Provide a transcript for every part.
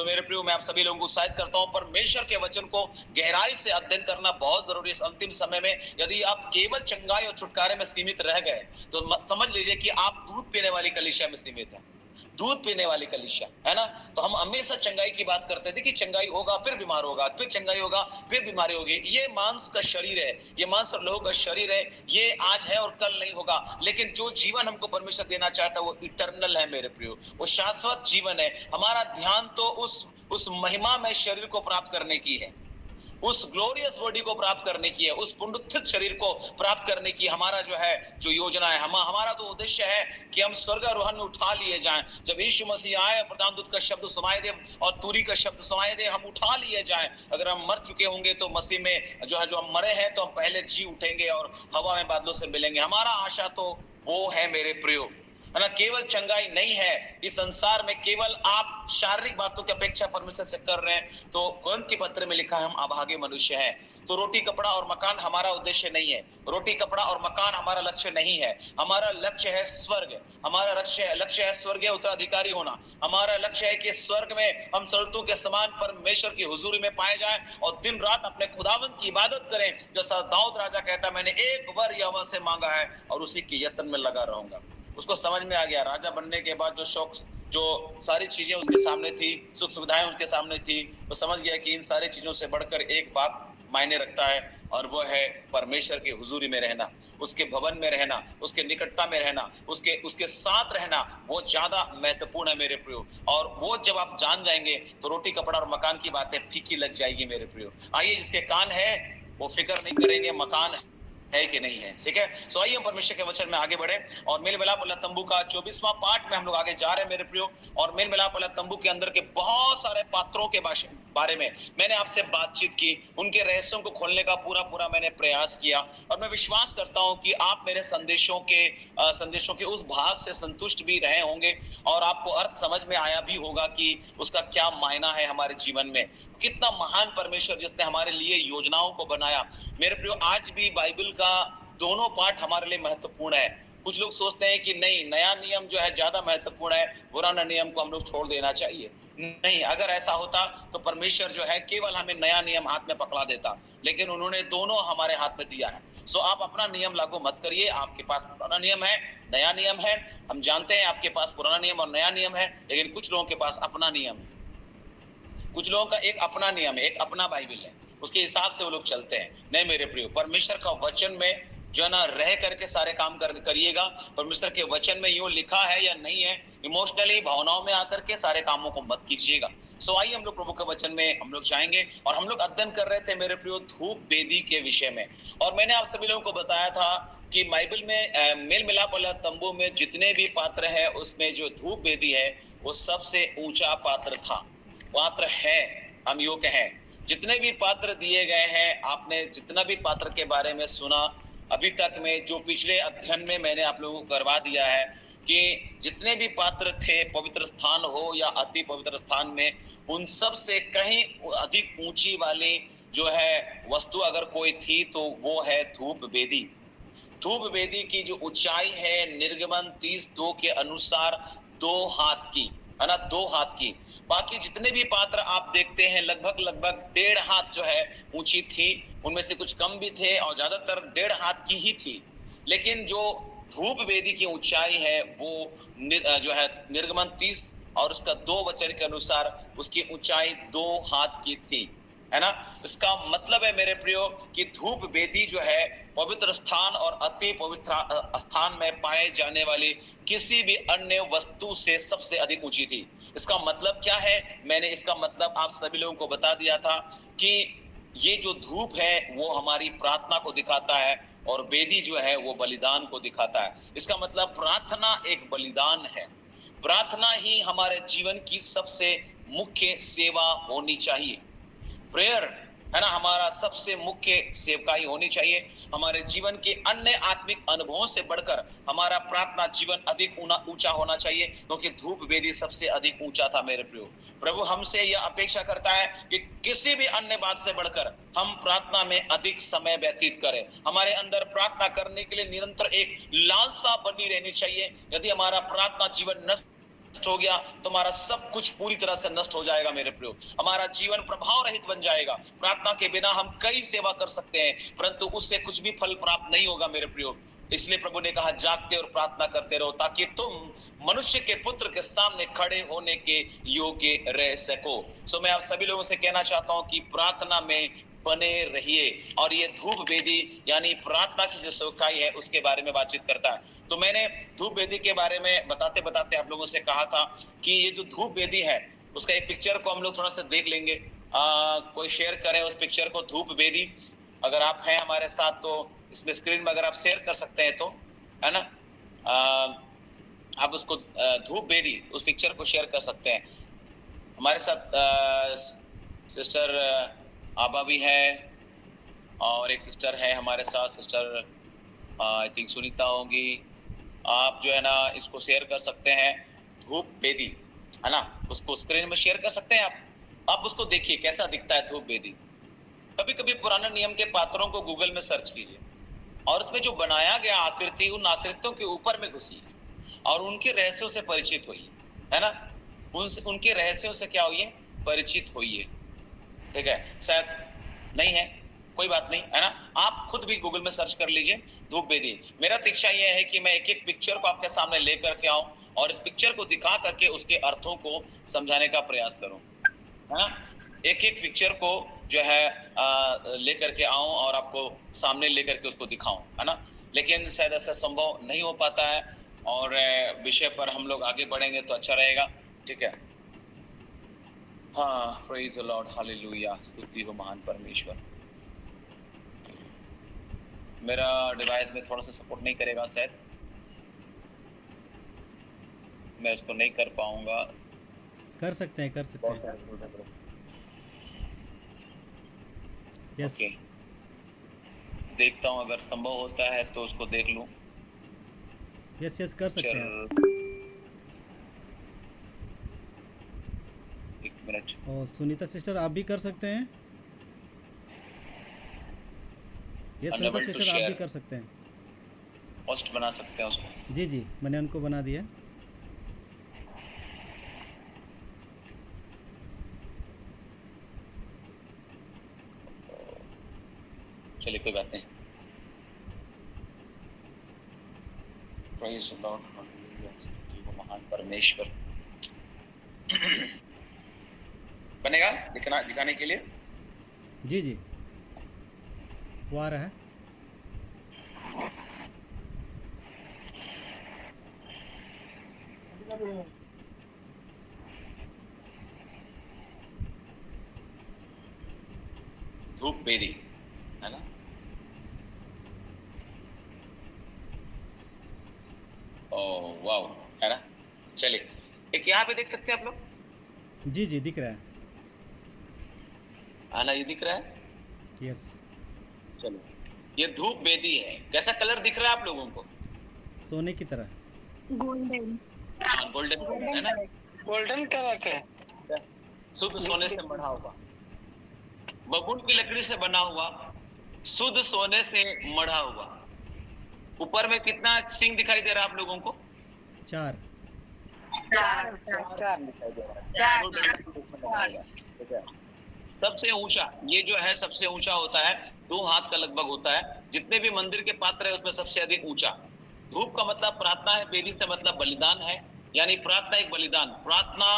सो मेरे प्रियो, मैं आप सभी लोगों को उत्साहित करता हूं, परमेश्वर के वचन को गहराई से अध्ययन करना बहुत जरूरी है। इस अंतिम समय में यदि आप केवल चंगाई और छुटकारे में सीमित रह गए तो समझ लीजिए कि आप दूध पीने वाली कलीसिया में सीमित है। दूध पीने वाली कलीसिया, है ना। तो हम हमेशा चंगाई की बात करते थे कि चंगाई होगा फिर बीमार होगा, फिर चंगाई होगा फिर बीमारी होगी। ये मांस का शरीर है, ये मांस और लोह का शरीर है, ये आज है और कल नहीं होगा। लेकिन जो जीवन हमको परमेश्वर देना चाहता है वो इटर्नल है मेरे प्रियो, वो शाश्वत जीवन है। हमारा ध्यान तो उस महिमा में शरीर को प्राप्त करने की है, उस ग्लोरियस बॉडी को प्राप्त करने की है, उस पुनरुत्थित शरीर को प्राप्त करने की हमारा जो योजना है, हमारा तो उद्देश्य है कि हम स्वर्गारोहण में उठा लिए जाएं। जब यीशु मसीह आए, प्रधान दूत का शब्द सुनाई दे और तुरी का शब्द सुनाई दे, हम उठा लिए जाएं। अगर हम मर चुके होंगे तो मसीह में जो हम मरे हैं तो हम पहले जी उठेंगे और हवा में बादलों से मिलेंगे। हमारा आशा तो वो है मेरे प्रियो, है ना। केवल चंगाई नहीं है इस संसार में, केवल आप शारीरिक बातों की अपेक्षा परमेश्वर से कर रहे हैं तो कुरिन्थ के पत्र में लिखा है हम अभागे मनुष्य हैं। तो रोटी कपड़ा और मकान हमारा उद्देश्य नहीं है, रोटी कपड़ा और मकान हमारा लक्ष्य नहीं है। हमारा लक्ष्य है स्वर्ग, हमारा लक्ष्य है स्वर्गीय उत्तराधिकारी होना। हमारा लक्ष्य है कि स्वर्ग में हम स्वर्गदूतों के समान परमेश्वर की हुजूरी में पाए जाएं और दिन रात अपने खुदावंद की इबादत करें। जैसा दाऊद राजा कहता, मैंने एक बार यहोवा से मांगा है और उसी के यत्न में लगा रहूंगा। उसको समझ में आ गया, राजा बनने के बाद जो शौक, जो सारी चीजें उसके सामने थी, सुख सुविधाएं उसके सामने थी, वो समझ गया कि इन सारी चीजों से बढ़कर एक बात मायने रखता है और वो है परमेश्वर की हुजूरी में रहना, उसके भवन में रहना, उसके निकटता में रहना, उसके साथ रहना, वो ज्यादा महत्वपूर्ण है मेरे प्रियो। और वो जब आप जान जाएंगे तो रोटी कपड़ा और मकान की बातें फीकी लग जाएगी मेरे प्रियो। आइए, जिसके कान है वो फिक्र नहीं करेंगे मकान है कि नहीं है, ठीक है। सो आइए हम परमेश्वर के वचन में आगे बढ़े और मेल मिलाप वाला तंबू का 24वां पाठ में हम लोग आगे जा रहे हैं मेरे प्रियो। और मेल मिलाप वाला तंबू के अंदर के बहुत सारे पात्रों के बारे में मैंने आपसे बातचीत की, उनके रहस्यों को खोलने का पूरा मैंने प्रयास किया और मैं विश्वास करता हूं कि आप मेरे संदेशों के उस भाग से संतुष्ट भी रहे होंगे और आपको अर्थ समझ में आया भी होगा कि उसका क्या मायना है हमारे जीवन में। कितना महान परमेश्वर जिसने हमारे लिए योजनाओं को बनाया मेरे प्रियो। आज भी बाइबल का दोनों पाठ हमारे लिए महत्वपूर्ण है। कुछ लोग सोचते हैं कि नहीं, नया नियम जो है ज्यादा महत्वपूर्ण है, पुराना नियम को हम लोग छोड़ देना चाहिए। नहीं, अगर ऐसा होता तो परमेश्वर जो है केवल हमें नया नियम हाथ में पकड़ा देता, लेकिन उन्होंने दोनों हमारे हाथ में दिया है। सो आप अपना नियम लागू मत करिए, आपके पास पुराना नियम है, नया नियम है। हम जानते हैं आपके पास पुराना नियम और नया नियम है, लेकिन कुछ लोगों के पास अपना नियम है, कुछ लोगों का एक अपना नियम है, एक अपना बाइबल है, उसके हिसाब से वो लोग चलते हैं। नहीं मेरे प्रियो, परमेश्वर का वचन में जो है ना रह करके सारे काम करिएगा। परमेश्वर के वचन में यूं लिखा है या नहीं है, इमोशनली भावनाओं में आकर के सारे कामों को मत कीजिएगा। सो आइए हम लोग प्रभु के वचन में हम लोग जाएंगे और हम लोग अध्ययन कर रहे थे मेरे प्रियो धूप वेदी के विषय में। और मैंने आप सभी लोगों को बताया था कि बाइबल में मेल मिलाप वाला तंबू में जितने भी पात्र है उसमें जो धूप वेदी है वो सबसे ऊंचा पात्र है। हम यूं कहें, जितने भी पात्र दिए गए हैं, आपने जितना भी पात्र के बारे में सुना अभी तक में, जो पिछले अध्ययन में मैंने आप लोगों को करवा दिया है कि जितने भी पात्र थे, पवित्र स्थान हो या अति पवित्र स्थान में, उन सब से कहीं अधिक ऊंची वाली जो है वस्तु अगर कोई थी तो वो है धूप वेदी। धूप वेदी की जो ऊंचाई है निर्गमन 30:2 के अनुसार 2 हाथ की, है ना, 2 हाथ की। बाकी जितने भी पात्र आप देखते हैं लगभग 1.5 हाथ जो है ऊंची थी, उनमें से कुछ कम भी थे और ज्यादातर 1.5 हाथ की ही थी। लेकिन जो धूप वेदी की ऊंचाई है वो जो है निर्गमन 30 और उसका 2 वचन के अनुसार उसकी ऊंचाई 2 हाथ की थी, है ना। इसका मतलब है मेरे प्रियो कि धूप वेदी जो है पवित्र स्थान और अति पवित्र स्थान में पाए जाने वाली किसी भी अन्य वस्तु से सबसे अधिक ऊंची थी। इसका मतलब क्या है? मैंने इसका मतलब आप सभी लोगों को बता दिया था कि ये जो धूप है वो हमारी प्रार्थना को दिखाता है और वेदी जो है वो बलिदान को दिखाता है। इसका मतलब प्रार्थना एक बलिदान है। प्रार्थना ही हमारे जीवन की सबसे मुख्य सेवा होनी चाहिए। प्रेयर, है ना, हमारा सबसे मुख्य सेवकाई होनी चाहिए। हमारे जीवन के अन्य आत्मिक अनुभवों से बढ़कर हमारा प्रार्थना जीवन अधिक ऊंचा होना चाहिए, क्योंकि धूप वेदी सबसे अधिक ऊंचा था मेरे प्रियो। प्रभु हमसे यह अपेक्षा करता है कि किसी भी अन्य बात से बढ़कर हम प्रार्थना में अधिक समय व्यतीत करें। हमारे अंदर प्रार्थना करने के लिए निरंतर एक लालसा बनी रहनी चाहिए। यदि हमारा प्रार्थना जीवन नष्ट नष्ट हो गया तो हमारा सब कुछ पूरी तरह से नष्ट हो जाएगा मेरे प्रियो। हमारा जीवन प्रभाव रहित बन जाएगा। प्रार्थना के बिना हम कई सेवा कर सकते हैं, परंतु उससे कुछ भी फल प्राप्त नहीं होगा मेरे प्रियो। इसलिए प्रभु ने कहा जागते और प्रार्थना करते रहो, ताकि तुम मनुष्य के पुत्र के सामने खड़े होने के योग्य रह सको। सो मैं आप सभी लोगों से कहना चाहता हूं कि प्रार्थना में बने रहिए। और ये धूप वेदी यानी प्रार्थना की जो सेवकाई है उसके बारे में बातचीत करता है। तो मैंने धूप वेदी के बारे में बताते बताते आप लोगों से कहा था कि ये जो धूप वेदी है उसका एक पिक्चर को हम लोग थोड़ा सा देख लेंगे। कोई शेयर करे उस पिक्चर को, धूप वेदी। अगर आप हैं हमारे साथ तो इसमें स्क्रीन में अगर आप शेयर कर सकते हैं तो, है ना, आप उसको धूप वेदी उस पिक्चर को शेयर कर सकते हैं। हमारे साथ सिस्टर आबा भी है और एक सिस्टर है हमारे साथ, सिस्टर आई थिंक सुनीता होंगी। आप जो है ना इसको शेयर कर सकते हैं, धूप वेदी, है ना, उसको स्क्रीन में शेयर कर सकते हैं आप उसको देखिए कैसा दिखता है धूप वेदी। कभी कभी पुराने नियम के पात्रों को गूगल में सर्च कीजिए और उसमें जो बनाया गया आकृति, उन आकृतियों के ऊपर में घुसिए और उनके रहस्यों से परिचित होइए, है ना, उनके रहस्यों से क्या होइए, परिचित होइए। ठीक है, शायद नहीं है, कोई बात नहीं, है ना, आप खुद भी गूगल में सर्च कर लीजिए धूप वेदी। मेरा इच्छा यह है कि मैं एक एक पिक्चर को आपके सामने लेकर के आऊं और इस पिक्चर को दिखा करके उसके अर्थों को समझाने का प्रयास करूं, है ना। एक एक पिक्चर को जो है लेकर के आऊं और आपको सामने लेकर के उसको दिखाऊं, है ना। लेकिन शायद ऐसा संभव नहीं हो पाता है और विषय पर हम लोग आगे बढ़ेंगे तो अच्छा रहेगा। ठीक है, हाँ, प्रेज द लॉर्ड, हालेलुया, स्तुति हो महान परमेश्वर। मेरा डिवाइस में थोड़ा सा सपोर्ट नहीं करेगा, शायद मैं उसको नहीं कर पाऊंगा। कर सकते हैं यस। ओके, देखता हूं अगर संभव होता है तो उसको देख लूं। यस कर सकते हैं। एक मिनट। और सुनीता सिस्टर आप भी कर सकते हैं। यस सुनीता सिस्टर आप भी कर सकते हैं, पोस्ट बना सकते हैं उसको। जी मैंने उनको बना दिया। चलिए कोई बात नहीं। प्रेज द लॉर्ड, हालेलुया, महान परमेश्वर। बनेगा दिखाने के लिए? जी वो आ रहा है। धूप वेदी, है ना। ओह वाओ, है ना। चलिए, एक यहाँ पे देख सकते हैं आप लोग। जी दिख रहा है, आना ये दिख रहा है। यस। चलो, ये धूप वेदी है। कैसा कलर दिख रहा है आप लोगों को? सोने की तरह, गोल्डन। हाँ, गोल्डन है ना, गोल्डन कलर का है, शुद्ध सोने से बना हुआ, बबूल की लकड़ी से बना हुआ, शुद्ध सोने से मढ़ा हुआ। ऊपर में कितना सिंह दिखाई दे रहा है आप लोगों को? चार सबसे ऊंचा, ये जो है सबसे ऊंचा होता है, 2 हाथ का लगभग होता है। जितने भी मंदिर के पात्र है उसमें सबसे अधिक ऊंचा। धूप का मतलब प्रार्थना है, वेदी से मतलब बलिदान है, यानी प्रार्थना एक बलिदान, प्रार्थना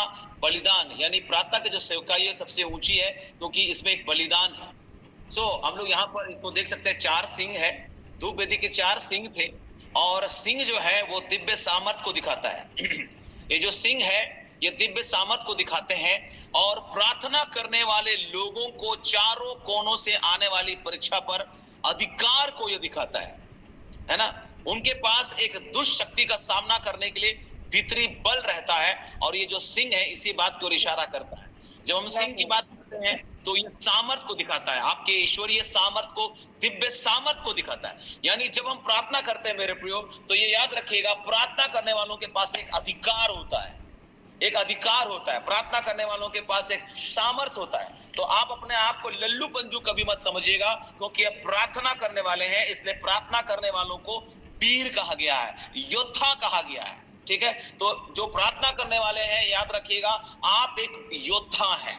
बलिदान, यानी प्रार्थना की जो सेवकाई है सबसे ऊंची है क्योंकि इसमें एक बलिदान है। हम लोग यहाँ पर इसको देख सकते हैं, 4 सिंह है। धूप वेदी के 4 सिंह थे और सिंह जो है वो दिव्य सामर्थ को दिखाता है। ये जो सिंह है ये दिव्य सामर्थ को दिखाते हैं और प्रार्थना करने वाले लोगों को चारों कोनों से आने वाली परीक्षा पर अधिकार को ये दिखाता है ना। उनके पास एक दुष्ट शक्ति का सामना करने के लिए भीतरी बल रहता है और ये जो सिंह है इसी बात की ओर इशारा करता है। जब हम सिंह की बात करते हैं तो ये सामर्थ को दिखाता है, आपके ईश्वरीय सामर्थ को, दिव्य सामर्थ को दिखाता है। यानी जब हम प्रार्थना करते हैं मेरे प्रियो, तो ये याद रखिएगा, प्रार्थना करने वालों के पास एक अधिकार होता है, एक अधिकार होता है। प्रार्थना करने वालों के पास एक सामर्थ होता है। तो आप अपने आप को लल्लू पंजू कभी मत समझिएगा, क्योंकि अब प्रार्थना करने वाले हैं, इसलिए प्रार्थना करने वालों को वीर कहा गया है, योद्धा कहा गया है। ठीक है। तो जो प्रार्थना करने वाले हैं, याद रखिएगा, आप एक योद्धा हैं,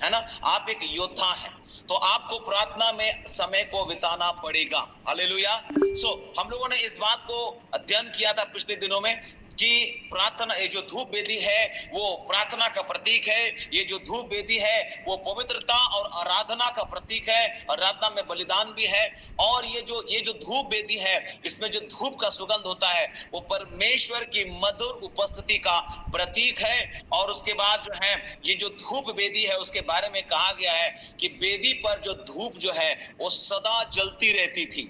है ना, आप एक योद्धा हैं। तो आपको प्रार्थना में समय को बिताना पड़ेगा। हालेलुया। हम लोगों ने इस बात को अध्ययन किया था पिछले दिनों में कि प्रार्थना, ये जो धूप वेदी है वो प्रार्थना का प्रतीक है। ये जो धूप वेदी है वो पवित्रता और आराधना का प्रतीक है। आराधना में बलिदान भी है। और ये जो धूप वेदी है, इसमें जो धूप का सुगंध होता है वो परमेश्वर की मधुर उपस्थिति का प्रतीक है। और उसके बाद जो है, ये जो धूप वेदी है उसके बारे में कहा गया है कि वेदी पर जो धूप जो है वो सदा जलती रहती थी।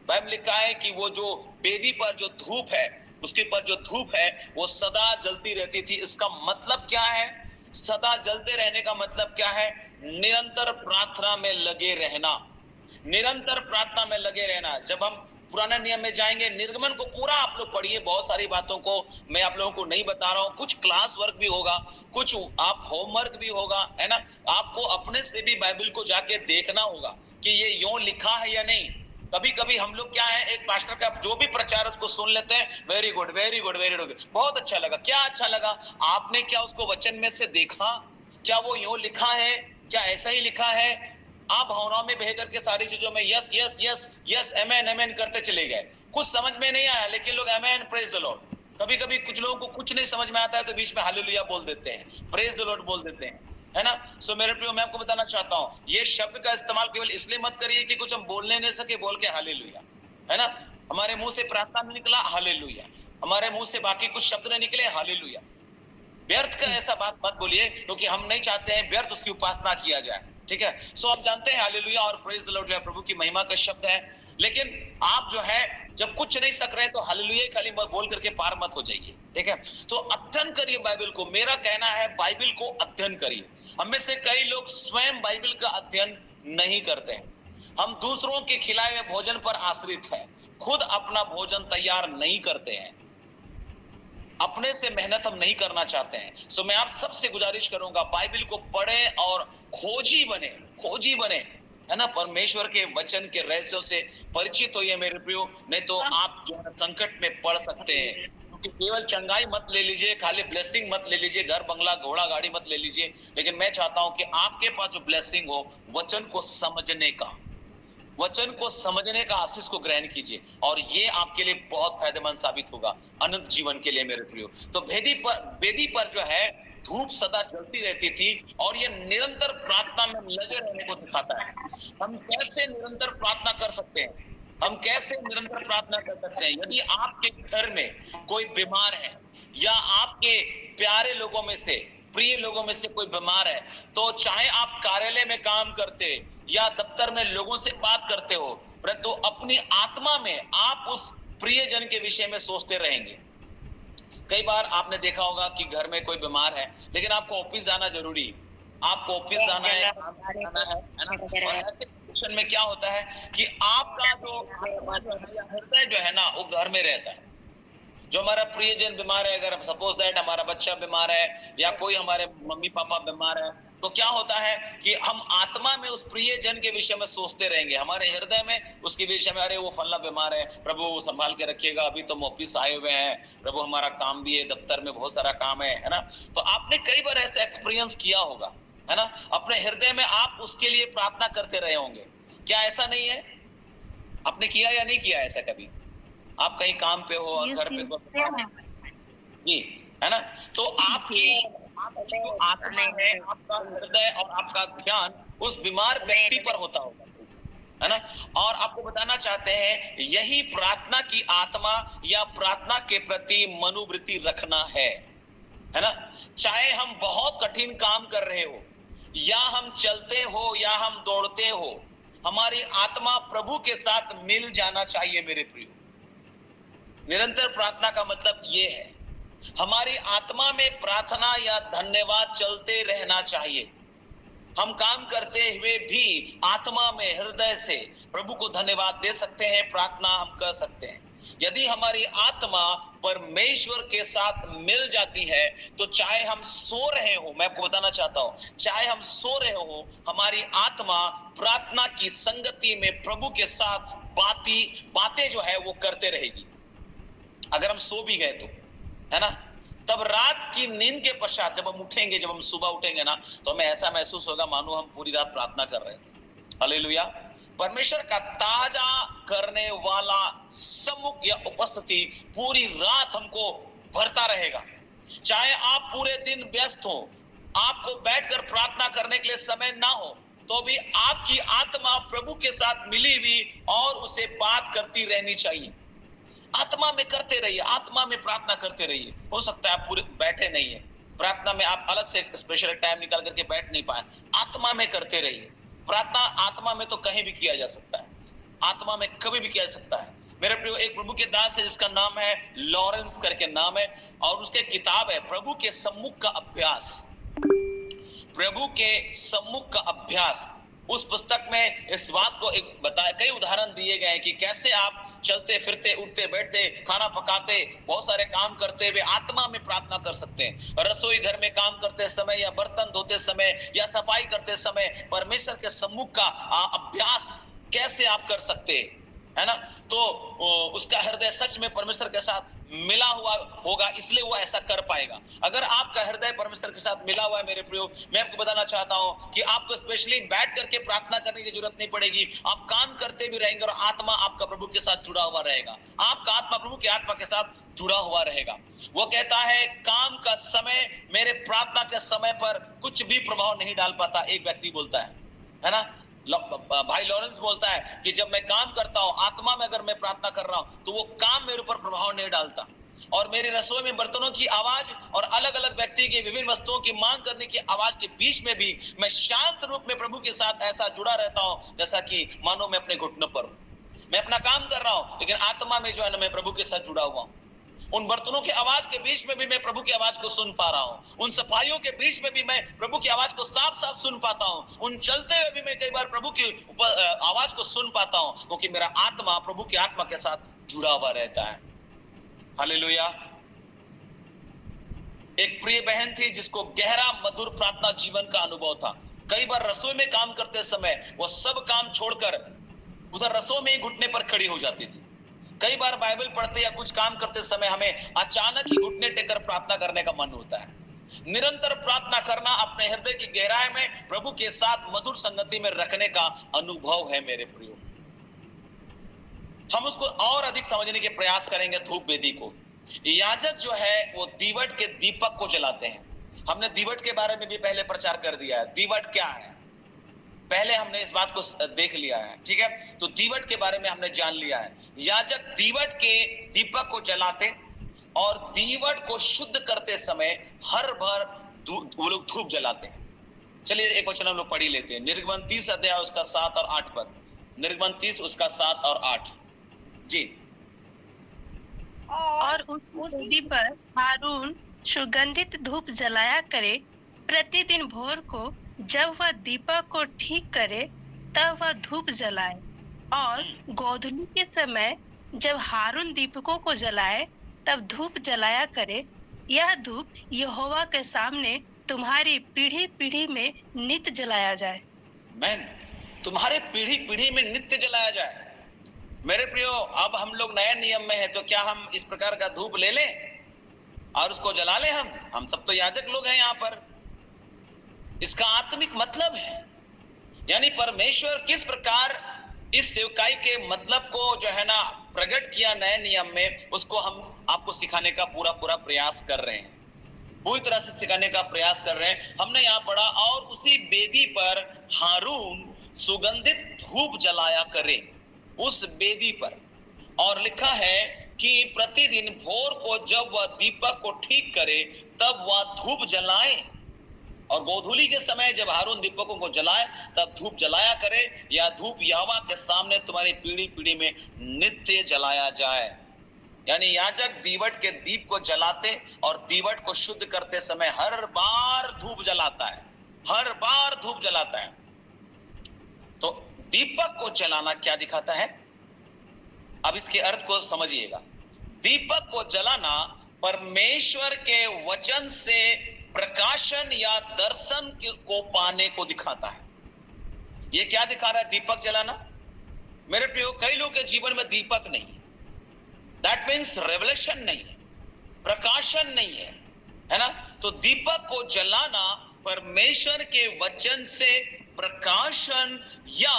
बाइबल लिखा है कि वो जो वेदी पर जो धूप है, उसके पर जो धूप है वो सदा जलती रहती थी। इसका मतलब क्या है? सदा जलते रहने का मतलब क्या है? निरंतर प्रार्थना में लगे रहना, निरंतर प्रार्थना में लगे रहना। जब हम पुराने नियम में जाएंगे, निर्गमन को पूरा आप लोग पढ़िए, बहुत सारी बातों को मैं आप लोगों को नहीं बता रहा हूं। कुछ क्लास वर्क भी होगा, कुछ आप होमवर्क भी होगा, है ना। आपको अपने से भी बाइबल को जाके देखना होगा कि ये यूं लिखा है या नहीं। कभी कभी हम लोग क्या है, एक पास्टर का जो भी प्रचार उसको सुन लेते हैं, very good very good very good, बहुत अच्छा लगा। क्या अच्छा लगा? आपने क्या उसको वचन में से देखा? क्या वो यूं लिखा है? क्या ऐसा ही लिखा है? आप भावनाओं में बह करके सारी चीजों में यस यस यस यस आमेन आमेन करते चले गए। कुछ समझ में नहीं आया, लेकिन लोग आमेन प्रेज द लॉर्ड। कभी कभी कुछ लोगों को कुछ नहीं समझ में आता है तो बीच में हालेलुया बोल देते हैं, प्रेज द लॉर्ड बोल देते हैं, है ना। मेरे प्रियो, मैं आपको बताना चाहता हूं, ये शब्द का इस्तेमाल केवल इसलिए मत करिए कि कुछ हम बोलने नहीं सके बोल के हालेलुया, है ना। हमारे मुंह से प्रार्थना नहीं निकला, हालेलुया। हमारे मुंह से बाकी कुछ शब्द नहीं निकले, हालेलुया। व्यर्थ का ऐसा बात मत बोलिए, क्योंकि हम नहीं चाहते हैं व्यर्थ उसकी उपासना किया जाए, ठीक है। आप जानते हैं हालेलुया और प्रेज द लॉर्ड जो है प्रभु की महिमा का शब्द है। लेकिन आप जो है जब कुछ नहीं सक रहे तो हालेलुया खाली बोल करके पार मत हो जाइए, ठीक है। तो अध्ययन करिए बाइबल को। मेरा कहना है बाइबल को अध्ययन करिए। हम में से कई लोग स्वयं बाइबल का अध्ययन नहीं करते हैं। हम दूसरों के खिलाए हुए भोजन पर आश्रित हैं, खुद अपना भोजन तैयार नहीं करते हैं, अपने से मेहनत हम नहीं करना चाहते हैं। मैं आप सबसे गुजारिश करूंगा, बाइबल को पढ़ें और खोजी बने, खोजी बने, है ना। परमेश्वर के वचन के रहस्यों से परिचित होइए मेरे प्रियो, नहीं तो आप जो है संकट में पड़ सकते हैं। क्योंकि केवल चंगाई मत ले लीजिए, खाली ब्लेसिंग मत ले लीजिए, घर बंगला घोड़ा गाड़ी मत ले लीजिए, लेकिन मैं चाहता हूं कि आपके पास जो ब्लेसिंग हो, वचन को समझने का, वचन को समझने का आशीष को ग्रहण कीजिए, और ये आपके लिए बहुत फायदेमंद साबित होगा अनंत जीवन के लिए मेरे प्रियो। तो वेदी पर जो है धूप सदा जलती रहती थी, और ये निरंतर प्रार्थना में लगे रहने को दिखाता है। हम कैसे निरंतर प्रार्थना कर सकते हैं? हम कैसे निरंतर प्रार्थना कर सकते हैं? यदि आपके घर में कोई बीमार है, या आपके प्यारे लोगों में से, प्रिय लोगों में से कोई बीमार है, तो चाहे आप कार्यालय में काम करते या दफ्तर में लोगों से बात करते हो, परंतु अपनी आत्मा में आप उस प्रियजन के विषय में सोचते रहेंगे। कई बार आपने देखा होगा कि घर में कोई बीमार है, लेकिन आपको ऑफिस जाना जरूरी है, आपको ऑफिस जाना है, ना। और ऐसे कंडीशन में क्या होता है कि आपका जो हृदय जो है ना, वो घर में रहता है। जो हमारा प्रियजन बीमार है, अगर सपोज दैट हमारा बच्चा बीमार है या कोई हमारे मम्मी पापा बीमार है, तो क्या होता है कि हम आत्मा में उस प्रियजन के विषय में सोचते रहेंगे, हमारे हृदय में उसके विषय में, अरे वो फल्ला बीमार है, प्रभु वो संभाल के रखिएगा, अभी तो हम ऑफिस आए हुए हैं, प्रभु हमारा काम भी है, दफ्तर में बहुत सारा काम है ना। तो आपने कई बार ऐसा एक्सपीरियंस किया होगा, है ना। अपने हृदय में आप उसके लिए प्रार्थना करते रहे होंगे। क्या ऐसा नहीं है? आपने किया या नहीं किया ऐसा कभी? आप कहीं काम पे हो और घर पे जी, है ना। तो आपकी आत्मा है, आपका हृदय और आपका ध्यान उस बीमार व्यक्ति पर होता होगा, है ना। और आपको बताना चाहते हैं, यही प्रार्थना की आत्मा या प्रार्थना के प्रति मनोवृत्ति रखना है ना। चाहे हम बहुत कठिन काम कर रहे हो, या हम चलते हो, या हम दौड़ते हो, हमारी आत्मा प्रभु के साथ मिल जाना चाहिए मेरे प्रियो। निरंतर प्रार्थना का मतलब ये है, हमारी आत्मा में प्रार्थना या धन्यवाद चलते रहना चाहिए। हम काम करते हुए भी आत्मा में, हृदय से प्रभु को धन्यवाद दे सकते हैं, प्रार्थना हम कर सकते हैं। यदि हमारी आत्मा परमेश्वर के साथ मिल जाती है, तो चाहे हम सो रहे हो, मैं आपको बताना चाहता हूं, चाहे हम सो रहे हो, हमारी आत्मा प्रार्थना की संगति में प्रभु के साथ बातें जो है वो करते रहेगी। अगर हम सो भी गए तो, है ना। तब रात की नींद के पश्चात जब हम उठेंगे, जब हम सुबह उठेंगे ना, तो हमें ऐसा महसूस होगा मानो हम पूरी रात प्रार्थना कर रहे थे। हालेलुया। परमेश्वर का ताजा करने वाला सम्मुख या उपस्थिति पूरी रात हमको भरता रहेगा। चाहे आप पूरे दिन व्यस्त हो, आपको बैठकर प्रार्थना करने के लिए समय ना हो, तो भी आपकी आत्मा प्रभु के साथ मिली हुई और उसे बात करती रहनी चाहिए। आत्मा में करते रहिए, आत्मा में प्रार्थना करते रहिए। हो सकता है आप पूरे बैठे नहीं है प्रार्थना में, आप अलग से स्पेशल टाइम निकाल करके बैठ नहीं पाए, आत्मा में करते रहिए। प्रार्थना आत्मा में तो कहीं भी किया जा सकता है, आत्मा में कभी भी किया जा सकता है। मेरे प्रियो, एक प्रभु के दास है जिसका नाम है लॉरेंस करके नाम है, और उसके किताब है प्रभु के सम्मुख का अभ्यास। प्रभु के सम्मुख का अभ्यास, उस पुस्तक में इस बात को एक बताया, कई उदाहरण दिए गए हैं कि कैसे आप चलते फिरते, उठते बैठते, खाना पकाते, बहुत सारे काम करते हुए आत्मा में प्रार्थना कर सकते हैं। रसोई घर में काम करते समय या बर्तन धोते समय या सफाई करते समय परमेश्वर के सम्मुख का अभ्यास कैसे आप कर सकते हैं, है ना। तो उसका हृदय सच में परमेश्वर के साथ मिला हुआ होगा, इसलिए वो ऐसा कर पाएगा। अगर आपका हृदय परमेश्वर के साथ मिला हुआ है मेरे प्रियो, मैं आपको बताना चाहता हूं कि आपको स्पेशली बैठ करके प्रार्थना करने की जरूरत नहीं पड़ेगी। आप काम करते भी रहेंगे और आत्मा आपका प्रभु के साथ जुड़ा हुआ रहेगा, आपका आत्मा प्रभु की आत्मा के साथ जुड़ा हुआ रहेगा। वो कहता है काम का समय मेरे प्रार्थना के समय पर कुछ भी प्रभाव नहीं डाल पाता, एक व्यक्ति बोलता है ना। भाई लॉरेंस बोलता है कि जब मैं काम करता हूं, आत्मा में अगर मैं प्रार्थना कर रहा हूं, तो वो काम मेरे ऊपर प्रभाव नहीं डालता। और मेरी रसोई में बर्तनों की आवाज और अलग अलग व्यक्ति की विभिन्न वस्तुओं की मांग करने की आवाज के बीच में भी मैं शांत रूप में प्रभु के साथ ऐसा जुड़ा रहता हूं जैसा कि मानो मैं अपने घुटनों पर हूं। मैं अपना काम कर रहा हूं, लेकिन आत्मा में जो है ना, मैं प्रभु के साथ जुड़ा हुआ हूं। उन बर्तनों की आवाज के बीच में भी मैं प्रभु की आवाज को सुन पा रहा हूं, उन सफाइयों के बीच में भी मैं प्रभु की आवाज को साफ साफ सुन पाता हूं, उन चलते हुए भी मैं कई बार प्रभु की आवाज को सुन पाता हूं, क्योंकि मेरा आत्मा प्रभु की आत्मा के साथ जुड़ा हुआ रहता है। हालेलुया। एक प्रिय बहन थी जिसको गहरा मधुर प्रार्थना जीवन का अनुभव था। कई बार रसोई में काम करते समय वो सब काम छोड़कर उधर रसोई में ही घुटने पर खड़ी हो जाती थी। कई बार बाइबल पढ़ते या कुछ काम करते समय हमें अचानक ही घुटने टेकर प्रार्थना करने का मन होता है। निरंतर प्रार्थना करना अपने हृदय की गहराई में प्रभु के साथ मधुर संगति में रखने का अनुभव है मेरे प्रियो। हम उसको और अधिक समझने के प्रयास करेंगे। धूप वेदी को याजक जो है वो दीवट के दीपक को जलाते हैं। हमने दीवट के बारे में भी पहले प्रचार कर दिया है। दीवट क्या है, पहले हमने इस बात को देख लिया है, ठीक है। तो दीवट के बारे में हमने जान लिया है। याजक दीवट के दीपक को जलाते और दीवट को शुद्ध करते समय हर बार वो लोग धूप जलाते हैं। चलिए एक वचन हम लोग पढ़ी लेते हैं, निर्गमन 30 अध्याय उसका 7 और 8 पद। निर्गमन 30 उसका 7 और 8 जी। और उस वेदी पर हारून सुगंधित धूप जलाया करे। प्रतिदिन भोर को जब वह दीपक को ठीक करे तब वह धूप जलाए, और गोधूली के समय जब हारून दीपकों को जलाए तब धूप जलाया करे। यह धूप यहोवा के सामने तुम्हारी पीढ़ी पीढ़ी में नित्य जलाया जाए। मैन, तुम्हारे पीढ़ी पीढ़ी में नित्य जलाया जाए। मेरे प्रियो, अब हम लोग नए नियम में है, तो क्या हम इस प्रकार का धूप ले लें और उसको जला लें? हम तब तो याजक लोग हैं यहाँ पर। इसका आत्मिक मतलब है, यानी परमेश्वर किस प्रकार इस सेवकाई के मतलब को जो है ना प्रकट किया नए नियम में, उसको हम आपको सिखाने का पूरा प्रयास कर रहे हैं, पूरी तरह से सिखाने का प्रयास कर रहे हैं। हमने यहाँ पढ़ा, और उसी वेदी पर हारून सुगंधित धूप जलाया करे, उस वेदी पर। और लिखा है कि प्रतिदिन भोर को जब वह दीपक को ठीक करे तब वह धूप जलाए, और गोधूली के समय जब हारून दीपकों को जलाए तब धूप जलाया करे। या धूप यहोवा के सामने तुम्हारी पीढ़ी पीढ़ी में नित्य जलाया जाए। यानी याजक दीवट के दीप को जलाते और दीवट को शुद्ध करते समय हर बार धूप जलाता है, हर बार धूप जलाता है। तो दीपक को जलाना क्या दिखाता है? अब इसके अर्थ को समझिएगा। दीपक को जलाना परमेश्वर के वचन से प्रकाशन या दर्शन को पाने को दिखाता है। ये क्या दिखा रहा है दीपक जलाना? मेरे प्रियो, कई लोगों के जीवन में दीपक नहीं है, दैट मीन्स रेवलेशन नहीं है। प्रकाशन नहीं है ना? तो दीपक को जलाना परमेश्वर के वचन से प्रकाशन या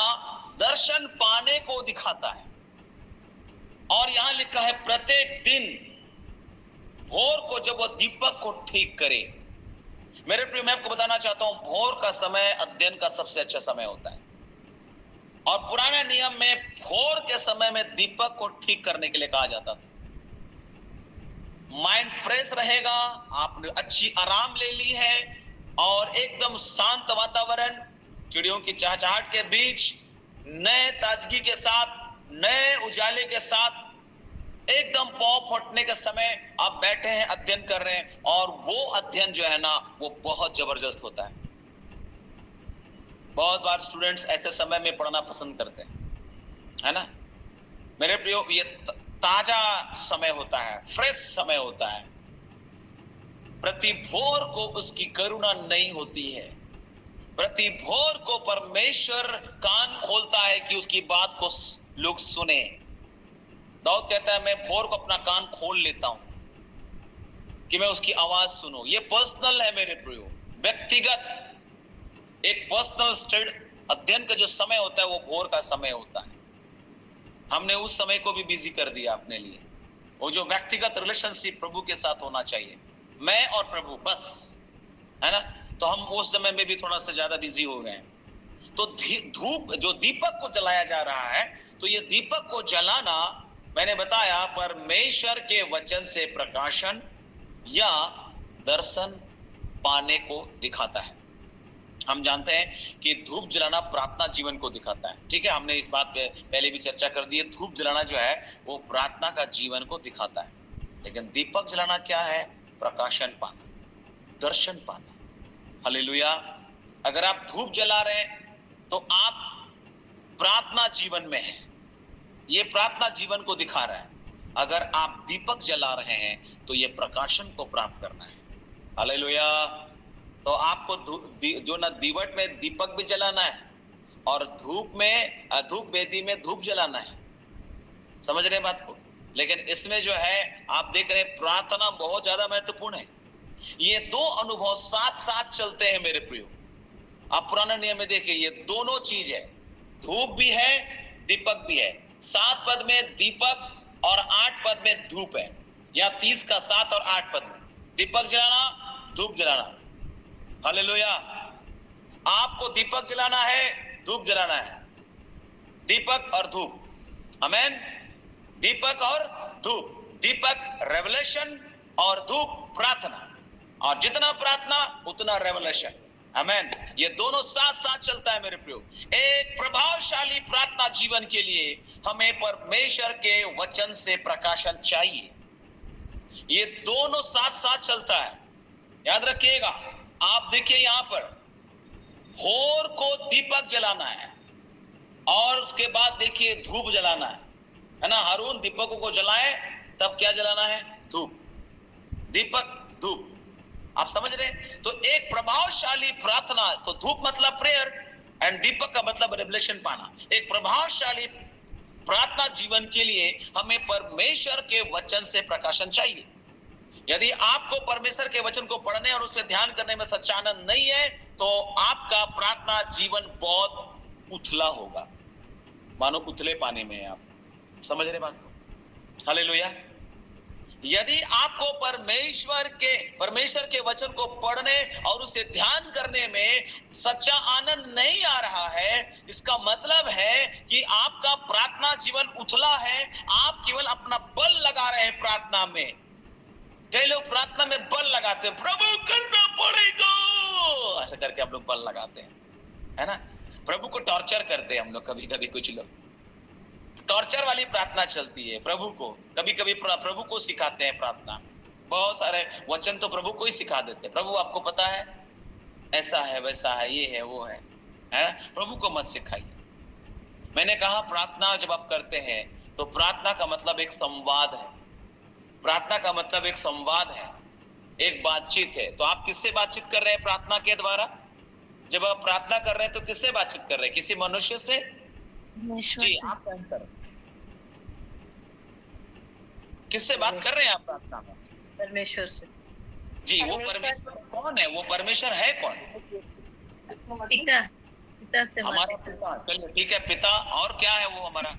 दर्शन पाने को दिखाता है। और यहां लिखा है प्रत्येक दिन भोर को जब वह दीपक को ठीक करे। मेरे प्रिय, मैं आपको बताना चाहता हूं, भोर का समय अध्ययन का सबसे अच्छा समय होता है। और पुराने नियम में भोर के समय में दीपक को ठीक करने के लिए कहा जाता था। माइंड फ्रेश रहेगा, आपने अच्छी आराम ले ली है और एकदम शांत वातावरण, चिड़ियों की चहचहाट के बीच, नए ताजगी के साथ, नए उजाले के साथ, एकदम पांव फटने के समय आप बैठे हैं, अध्ययन कर रहे हैं। और वो अध्ययन जो है ना, वो बहुत जबरदस्त होता है। बहुत बार स्टूडेंट्स ऐसे समय में पढ़ना पसंद करते हैं, है ना? मेरे प्रियो, ये ताजा समय होता है, फ्रेश समय होता है। प्रति भोर को उसकी करुणा नहीं होती है। प्रति भोर को परमेश्वर कान खोलता है कि उसकी बात को लोग सुने। दाऊद कहता है, मैं भोर को अपना कान खोल लेता हूं कि मैं उसकी आवाज सुनूं। ये पर्सनल है मेरे प्रियो, व्यक्तिगत एक पर्सनल स्टडी अध्ययन का जो समय होता है वो भोर का समय होता है। हमने उस समय को भी बिजी कर दिया अपने लिए। वो जो व्यक्तिगत रिलेशनशिप प्रभु के साथ होना चाहिए, मैं और प्रभु, बस, है ना? तो हम उस समय में भी थोड़ा सा ज्यादा बिजी हो गए। तो धूप, जो दीपक को जलाया जा रहा है, तो ये दीपक को जलाना, मैंने बताया, परमेश्वर के वचन से प्रकाशन या दर्शन पाने को दिखाता है। हम जानते हैं कि धूप जलाना प्रार्थना जीवन को दिखाता है। ठीक है, हमने इस बात पे पहले भी चर्चा कर दी है। धूप जलाना जो है वो प्रार्थना का जीवन को दिखाता है। लेकिन दीपक जलाना क्या है? प्रकाशन पाना, दर्शन पाना। हालेलुया। अगर आप धूप जला रहे हैं तो आप प्रार्थना जीवन में हैं, ये प्रार्थना जीवन को दिखा रहा है। अगर आप दीपक जला रहे हैं तो ये प्रकाशन को प्राप्त करना है। हालेलुया। तो आपको जो ना दीवट में दीपक भी जलाना है और धूप वेदी में धूप जलाना है। समझ रहे हैं बात को? लेकिन इसमें जो है आप देख रहे हैं, प्रार्थना बहुत ज्यादा महत्वपूर्ण है। ये दो अनुभव साथ साथ चलते हैं मेरे प्रियो। आप पुराने नियम में देखिए, ये दोनों चीज है, धूप भी है, दीपक भी है। 7 पद में दीपक और 8 पद में धूप है, या 30 का 7 और 8 पद में दीपक जलाना, धूप जलाना। हालेलुया। आपको दीपक जलाना है, धूप जलाना है। दीपक और धूप, आमेन। दीपक और धूप, दीपक रेवलेशन और धूप प्रार्थना। और जितना प्रार्थना उतना रेवलेशन, आमेन। ये दोनों साथ साथ चलता है मेरे प्रियो। एक प्रभावशाली प्रार्थना जीवन के लिए हमें परमेश्वर के वचन से प्रकाशन चाहिए। ये दोनों साथ साथ चलता है, याद रखिएगा। आप देखिए यहां पर भोर को दीपक जलाना है और उसके बाद देखिए धूप जलाना है ना? हारून दीपकों को जलाए, तब क्या जलाना है? धूप। दीपक, धूप। आप समझ रहे? तो एक प्रभावशाली प्रार्थना, तो धूप मतलब प्रेयर एंड दीपक का मतलब रेवलेशन पाना। एक प्रभावशाली प्रार्थना जीवन के लिए हमें परमेश्वर के वचन से प्रकाशन चाहिए। यदि आपको परमेश्वर के वचन को पढ़ने और उसे ध्यान करने में सच्चा आनंद नहीं है तो आपका प्रार्थना जीवन बहुत उथला होगा, मानो उथले पानी में है आप। समझ रहे बात को? हालेलुया। यदि आपको परमेश्वर के वचन को पढ़ने और उसे ध्यान करने में सच्चा आनंद नहीं आ रहा है, इसका मतलब है कि आपका प्रार्थना जीवन उथला है। आप केवल अपना बल लगा रहे हैं प्रार्थना में। कई लोग प्रार्थना में बल लगाते हैं, प्रभु करना पड़ेगा, ऐसा करके हम लोग बल लगाते हैं, है ना? प्रभु को टॉर्चर करते हैं हम लोग। कभी कभी कुछ लोग टॉर्चर वाली प्रार्थना चलती है प्रभु को। कभी कभी प्रभु को सिखाते हैं प्रार्थना। बहुत सारे वचन तो प्रभु को ही सिखा देते हैं। प्रभु आपको पता है ऐसा है, वैसा है, ये है, वो है ना? प्रभु को मत सिखाइए। मैंने कहा प्रार्थना जब आप करते हैं तो प्रार्थना का मतलब एक संवाद है। प्रार्थना का मतलब एक संवाद है, एक बातचीत है। तो आप किससे बातचीत कर रहे हैं प्रार्थना के द्वारा? जब आप प्रार्थना कर रहे हैं तो किससे बातचीत कर रहे हैं? किसी मनुष्य से? जी, आप आंसर। किससे बात कर रहे हैं आप प्रार्थना में? परमेश्वर से। जी, वो परमेश्वर कौन है? वो परमेश्वर है कौन? पिता, पिता से हमारा बातें करते पिता। चलिए ठीक है, पिता। और क्या है वो हमारा?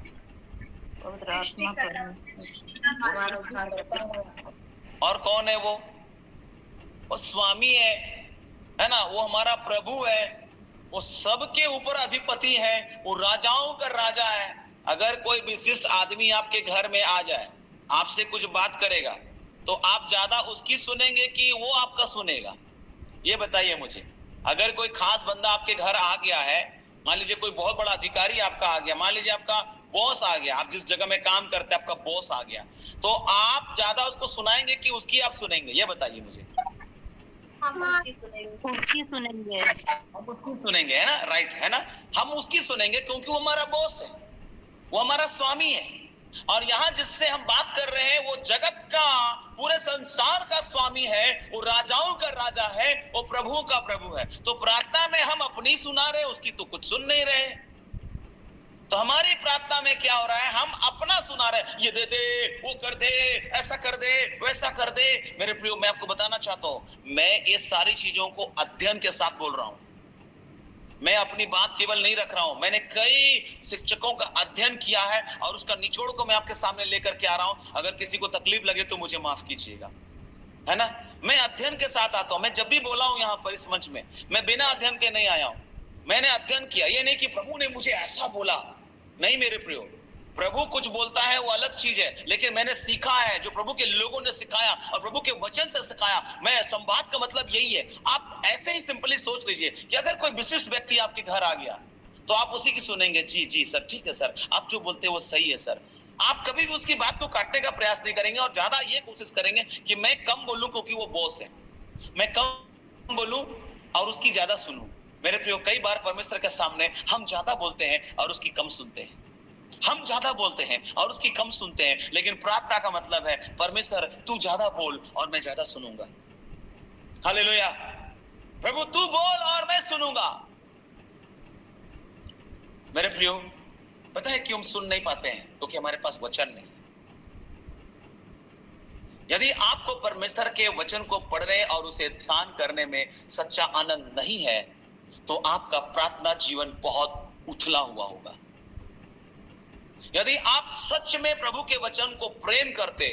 पवित्र आत्मा और कौन है वो? स्वामी है ना? वो हमारा प्रभु है, वो सबके ऊपर अधिपति है, वो राजाओं का राजा है। अगर कोई विशिष्ट आदमी आपके घर में आ जाए, आपसे कुछ बात करेगा, तो आप ज्यादा उसकी सुनेंगे कि वो आपका सुनेगा? ये बताइए मुझे। अगर कोई खास बंदा आपके घर आ गया है, मान लीजिए कोई बहुत बड़ा अधिकारी आपका आ गया, मान लीजिए आपका बॉस आ गया, आप जिस जगह में काम करते हैं आपका बॉस आ गया, तो आप ज्यादा उसको सुनाएंगे कि उसकी आप सुनेंगे? ये बताइए मुझे। उसकी सुनेंगे। हम उसकी सुनेंगे, है ना? राइट, है ना? हम उसकी सुनेंगे क्योंकि वो हमारा बॉस है, वो हमारा स्वामी है। और यहाँ जिससे हम बात कर रहे हैं वो जगत का, पूरे संसार का स्वामी है, वो राजाओं का राजा है, वो प्रभुओं का प्रभु है। तो प्रार्थना में हम अपनी सुना रहे, उसकी तो कुछ सुन नहीं रहे। तो हमारी प्रार्थना में क्या हो रहा है? हम अपना सुना रहे, ये दे दे, वो कर दे, ऐसा कर दे, वैसा कर दे। मेरे प्रियो, मैं आपको बताना चाहता हूं, मैं ये सारी चीजों को अध्ययन के साथ बोल रहा हूं। मैं अपनी बात केवल नहीं रख रहा हूं, मैंने कई शिक्षकों का अध्ययन किया है और उसका निचोड़ को मैं आपके सामने लेकर के आ रहा हूं। अगर किसी को तकलीफ लगे तो मुझे माफ कीजिएगा, है ना? मैं अध्ययन के साथ आता हूं। मैं जब भी बोला हूं यहाँ पर इस मंच में, मैं बिना अध्ययन के नहीं आया हूं। मैंने अध्ययन किया। ये नहीं कि प्रभु ने मुझे ऐसा बोला, नहीं मेरे प्रियो। प्रभु कुछ बोलता है वो अलग चीज है, लेकिन मैंने सीखा है जो प्रभु के लोगों ने सिखाया और प्रभु के वचन से सिखाया। मैं संवाद का मतलब यही है। आप ऐसे ही सिंपली सोच लीजिए कि अगर कोई विशिष्ट व्यक्ति आपके घर आ गया तो आप उसी की सुनेंगे। जी जी सर, ठीक है सर, आप जो बोलते हैं वो सही है सर। आप कभी भी उसकी बात को काटने का प्रयास नहीं करेंगे और ज्यादा ये कोशिश करेंगे कि मैं कम बोलूं क्योंकि वो बॉस है, मैं कम बोलूं और उसकी ज्यादा सुनूं। मेरे प्रियो, कई बार परमेश्वर के सामने हम ज्यादा बोलते हैं और उसकी कम सुनते हैं। हम ज्यादा बोलते हैं और उसकी कम सुनते हैं। लेकिन प्रार्थना का मतलब है, परमेश्वर तू ज्यादा बोल और मैं ज्यादा सुनूंगा। हालेलुया। प्रभु तू बोल और मैं सुनूंगा। मेरे प्रियो, पता है क्यों हम सुन नहीं पाते हैं? क्योंकि हमारे पास वचन नहीं। यदि आपको परमेश्वर के वचन को पढ़ने और उसे ध्यान करने में सच्चा आनंद नहीं है, तो आपका प्रार्थना जीवन बहुत उथला हुआ होगा। यदि आप सच में प्रभु के वचन को प्रेम करते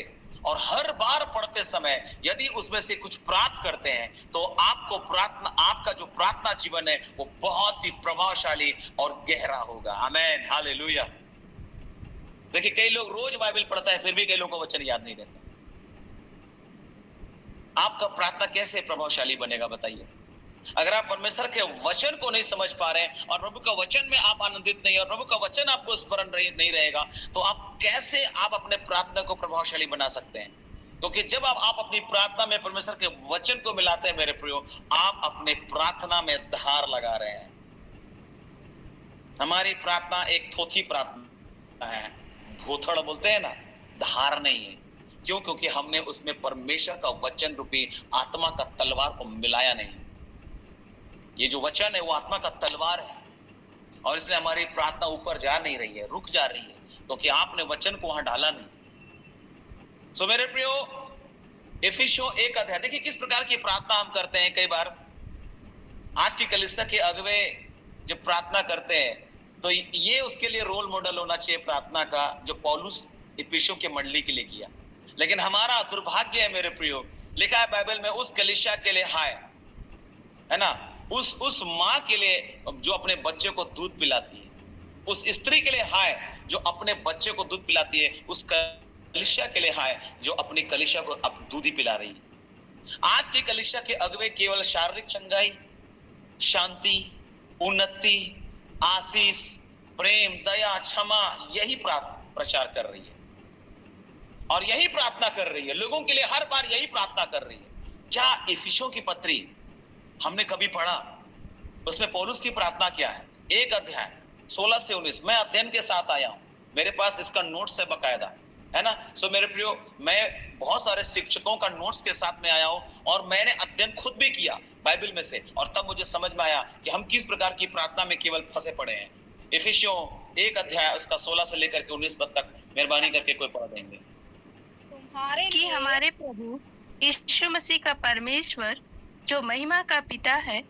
और हर बार पढ़ते समय यदि उसमें से कुछ प्राप्त करते हैं, तो आपको प्रार्थना, आपका जो प्रार्थना जीवन है वो बहुत ही प्रभावशाली और गहरा होगा। आमीन, हालेलुया। देखिए, कई लोग रोज बाइबल पढ़ता है फिर भी कई लोगों को वचन याद नहीं रहता। आपका प्रार्थना कैसे प्रभावशाली बनेगा बताइए? अगर आप परमेश्वर के वचन को नहीं समझ पा रहे हैं और प्रभु का वचन में आप आनंदित नहीं और प्रभु का वचन आपको स्मरण नहीं रहेगा, तो आप कैसे आप अपने प्रार्थना को प्रभावशाली बना सकते हैं? क्योंकि जब आप अपनी प्रार्थना में परमेश्वर के वचन को मिलाते हैं मेरे प्रियो, आप अपने प्रार्थना में धार लगा रहे हैं। हमारी प्रार्थना एक थोथी प्रार्थना है, गोथड़ बोलते हैं ना, धार नहीं है। क्यों? क्योंकि हमने उसमें परमेश्वर का वचन रूपी आत्मा का तलवार को मिलाया नहीं। ये जो वचन है वो आत्मा का तलवार है और इसलिए हमारी प्रार्थना ऊपर जा नहीं रही है, रुक जा रही है, क्योंकि आपने वचन को वहां डाला नहीं। सो मेरे प्रियो, इफिसियों 1 अध्याय देखिए किस प्रकार की प्रार्थना हम करते हैं। कई बार आज की कलीसिया के अगुवे जब प्रार्थना करते हैं तो ये उसके लिए रोल मॉडल होना चाहिए प्रार्थना का, जो पौलुस इफिसियों के मंडली के लिए किया। लेकिन हमारा दुर्भाग्य है मेरे प्रियो, लिखा है बाइबल में, उस कलीसिया के लिए हाय, है ना, उस माँ के लिए जो अपने बच्चे को दूध पिलाती है, उस स्त्री के लिए हाय जो अपने बच्चे को दूध पिलाती है, उस कलीसिया के लिए हाय जो अपनी कलीसिया को अब दूध ही पिला रही है। आज की कलीसिया के अगुवे केवल शारीरिक चंगाई, शांति, उन्नति, आशीष, प्रेम, दया, क्षमा, यही प्रचार कर रही है और यही प्रार्थना कर रही है। लोगों के लिए हर बार यही प्रार्थना कर रही है। क्या इफिसियों की पत्री हमने कभी पढ़ा? उसमें पौलुस की प्रार्थना क्या है? 1 अध्याय 16 से 19। मैं अध्ययन के साथ आया हूं, मेरे पास इसका नोट्स है बकायदा, है ना। सो मेरे प्रियो, मैं बहुत सारे शिक्षकों का नोट्स के साथ में आया हूं और मैंने अध्ययन खुद भी किया बाइबल में से, और तब मुझे समझ में आया कि हम किस प्रकार की प्रार्थना में केवल फंसे पड़े हैं। इफिसियों 1 अध्याय उसका 16 से लेकर के 19 पद तक मेहरबानी करके कोई पढ़ देंगे? कि हमारे प्रभु यीशु मसीह का परमेश्वर जो महिमा का पिता है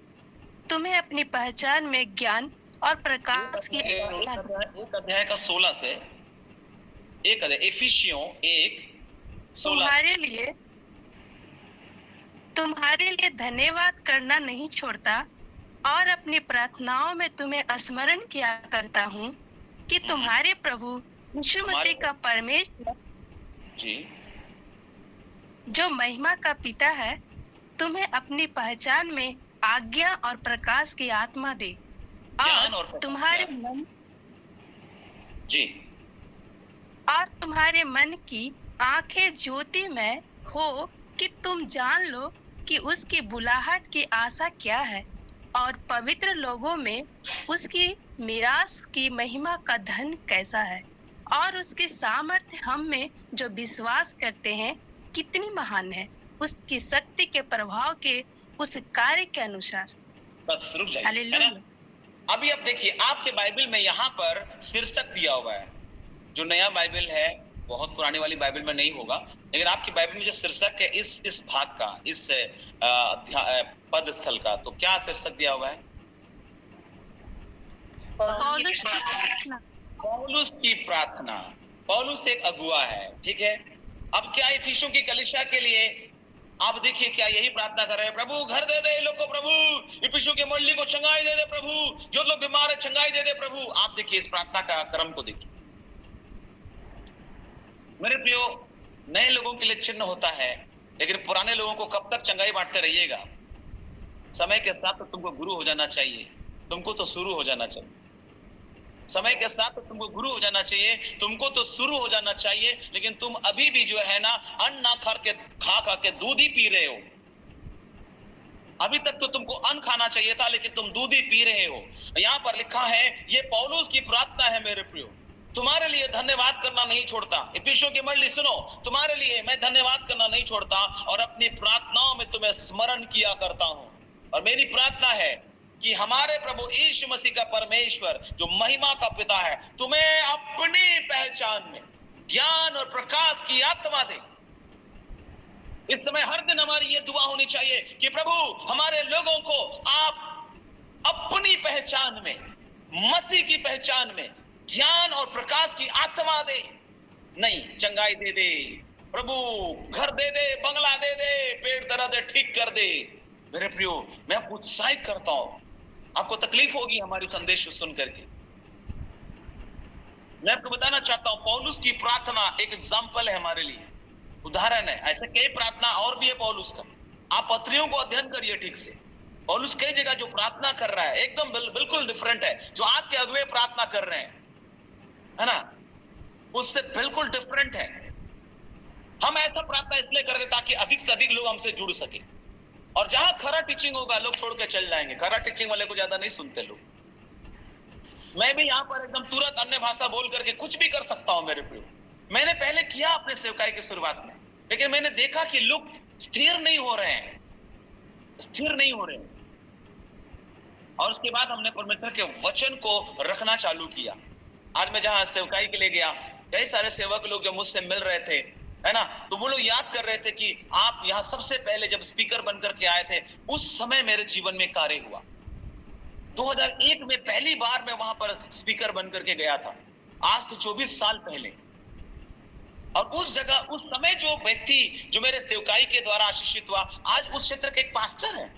तुम्हें अपनी पहचान में ज्ञान और प्रकाश की एक अध्याय का 16 से एक अध्याय इफिसियों 1:16 तुम्हारे लिए धन्यवाद करना नहीं छोड़ता और अपनी प्रार्थनाओं में तुम्हें स्मरण किया करता हूँ कि तुम्हारे प्रभु यीशु मसीह का परमेश्वर जी जो महिमा का पिता है तुम्हें अपनी पहचान में आज्ञा और प्रकाश की आत्मा दे ज्ञान और और तुम्हारे मन जी और तुम्हारे मन की आंखें ज्योति में हो कि तुम जान लो कि उसकी बुलाहट की आशा क्या है और पवित्र लोगों में उसकी मिरास की महिमा का धन कैसा है और उसकी सामर्थ्य हम में जो विश्वास करते हैं कितनी महान है उसकी शक्ति के प्रभाव के उस कार्य के अनुसार। बस रुक जाइए, है हालेलुया। ना? अभी आप देखिए आपके बाइबल में यहाँ पर शीर्षक दिया हुआ है, जो नया बाइबल है, बहुत पुरानी वाली बाइबल में नहीं होगा, लेकिन आपकी बाइबल में जो शीर्षक है इस भाग का, इस पद स्थल का, तो क्या शीर्षक दिया हुआ है? पौलुस की प्रार्थना। पौलुस एक अगुआ है, ठीक है। अब क्या इफिसियों की कलीसिया के लिए आप देखिए क्या यही प्रार्थना कर रहे हैं, प्रभु घर दे दे लोग को, प्रभु इफिसियों की मंडली को चंगाई दे दे, प्रभु जो लोग बीमार है चंगाई दे दे प्रभु। आप देखिए इस प्रार्थना का क्रम को देखिए। मेरे प्रियो, नए लोगों के लिए चिन्ह होता है, लेकिन पुराने लोगों को कब तक चंगाई बांटते रहिएगा? समय के साथ तो तुमको गुरु हो जाना चाहिए, तुमको तो शुरू हो जाना चाहिए। समय के साथ तो तुमको गुरु हो जाना चाहिए, तुमको तो शुरू हो जाना चाहिए, लेकिन तुम अभी भी जो है ना अन्न ना खा के दूध ही पी रहे हो। अभी तक तो तुमको अन्न खाना चाहिए था, लेकिन तुम दूध ही पी रहे हो। यहाँ पर लिखा है, ये पौलुस की प्रार्थना है मेरे प्रियो, तुम्हारे लिए धन्यवाद करना नहीं छोड़ता। इफिसियों की मंडली सुनो, तुम्हारे लिए मैं धन्यवाद करना नहीं छोड़ता और अपनी प्रार्थनाओं में तुम्हें स्मरण किया करता हूं। और मेरी प्रार्थना है कि हमारे प्रभु यीशु मसीह का परमेश्वर जो महिमा का पिता है तुम्हें अपनी पहचान में ज्ञान और प्रकाश की आत्मा दे। इस समय हर दिन हमारी ये दुआ होनी चाहिए कि प्रभु हमारे लोगों को आप अपनी पहचान में, मसीह की पहचान में ज्ञान और प्रकाश की आत्मा दे। नहीं चंगाई दे दे प्रभु, घर दे दे, बंगला दे दे, पेट दर्द है ठीक कर दे। मेरे प्रियो, मैं आपको उत्साहित करता हूं, आपको तकलीफ होगी हमारी संदेश सुन करके। मैं आपको बताना चाहता हूं, पौलुस की प्रार्थना एक एग्जाम्पल है हमारे लिए, उदाहरण है। ऐसे कई प्रार्थना और भी है पौलुस का, आप पत्रियों को अध्ययन करिए ठीक से। पौलुस कई जगह जो प्रार्थना कर रहा है एकदम बिल्कुल डिफरेंट है। जो आज के अगुवे प्रार्थना कर रहे हैं, है ना, उससे बिल्कुल डिफरेंट है। हम ऐसा प्रार्थना इसलिए करते ताकि अधिक से अधिक लोग हमसे जुड़ सके, और जहां खरा टीचिंग होगा लोग छोड़ के चल जाएंगे। खरा टीचिंग वाले को ज्यादा नहीं सुनते लोग। मैं भी यहाँ पर एकदम तुरंत अन्य भाषा बोल करके कुछ भी कर सकता हूं मेरे प्रियो। मैंने पहले किया अपने सेवकाई की शुरुआत में, लेकिन मैंने देखा कि लोग स्थिर नहीं हो रहे हैं, स्थिर नहीं हो रहे हैं। और उसके बाद हमने परमेश्वर के वचन को रखना चालू किया। आज मैं जहां सेवकाई के लिए गया, कई सारे सेवक लोग जब मुझसे मिल रहे थे, है ना, तो वो लोग याद कर रहे थे कि आप यहाँ सबसे पहले जब स्पीकर बनकर के आए थे, उस समय मेरे जीवन में कार्य हुआ। 2001 में पहली बार मैं वहां पर स्पीकर बनकर के गया था, आज से 24 साल पहले। और उस जगह, उस समय जो व्यक्ति जो मेरे सेवकाई के द्वारा आशीषित हुआ, आज उस क्षेत्र के एक पास्टर है।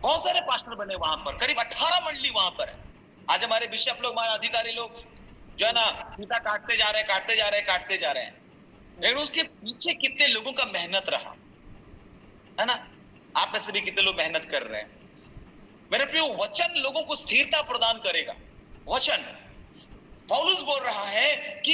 बहुत सारे पास्टर बने वहां पर, करीब 18 मंडली वहां पर है। आज हमारे बिशप लोग, हमारे अधिकारी लोग जो है ना, फीता काटते जा रहे हैं, काटते जा रहे हैं, काटते जा रहे हैं, लेकिन उसके पीछे कितने लोगों का मेहनत रहा, है ना। आप में से भी कितने लोग मेहनत कर रहे हैं। मेरे प्रियो, वचन लोगों को स्थिरता प्रदान करेगा। वचन, पौलुस बोल रहा है कि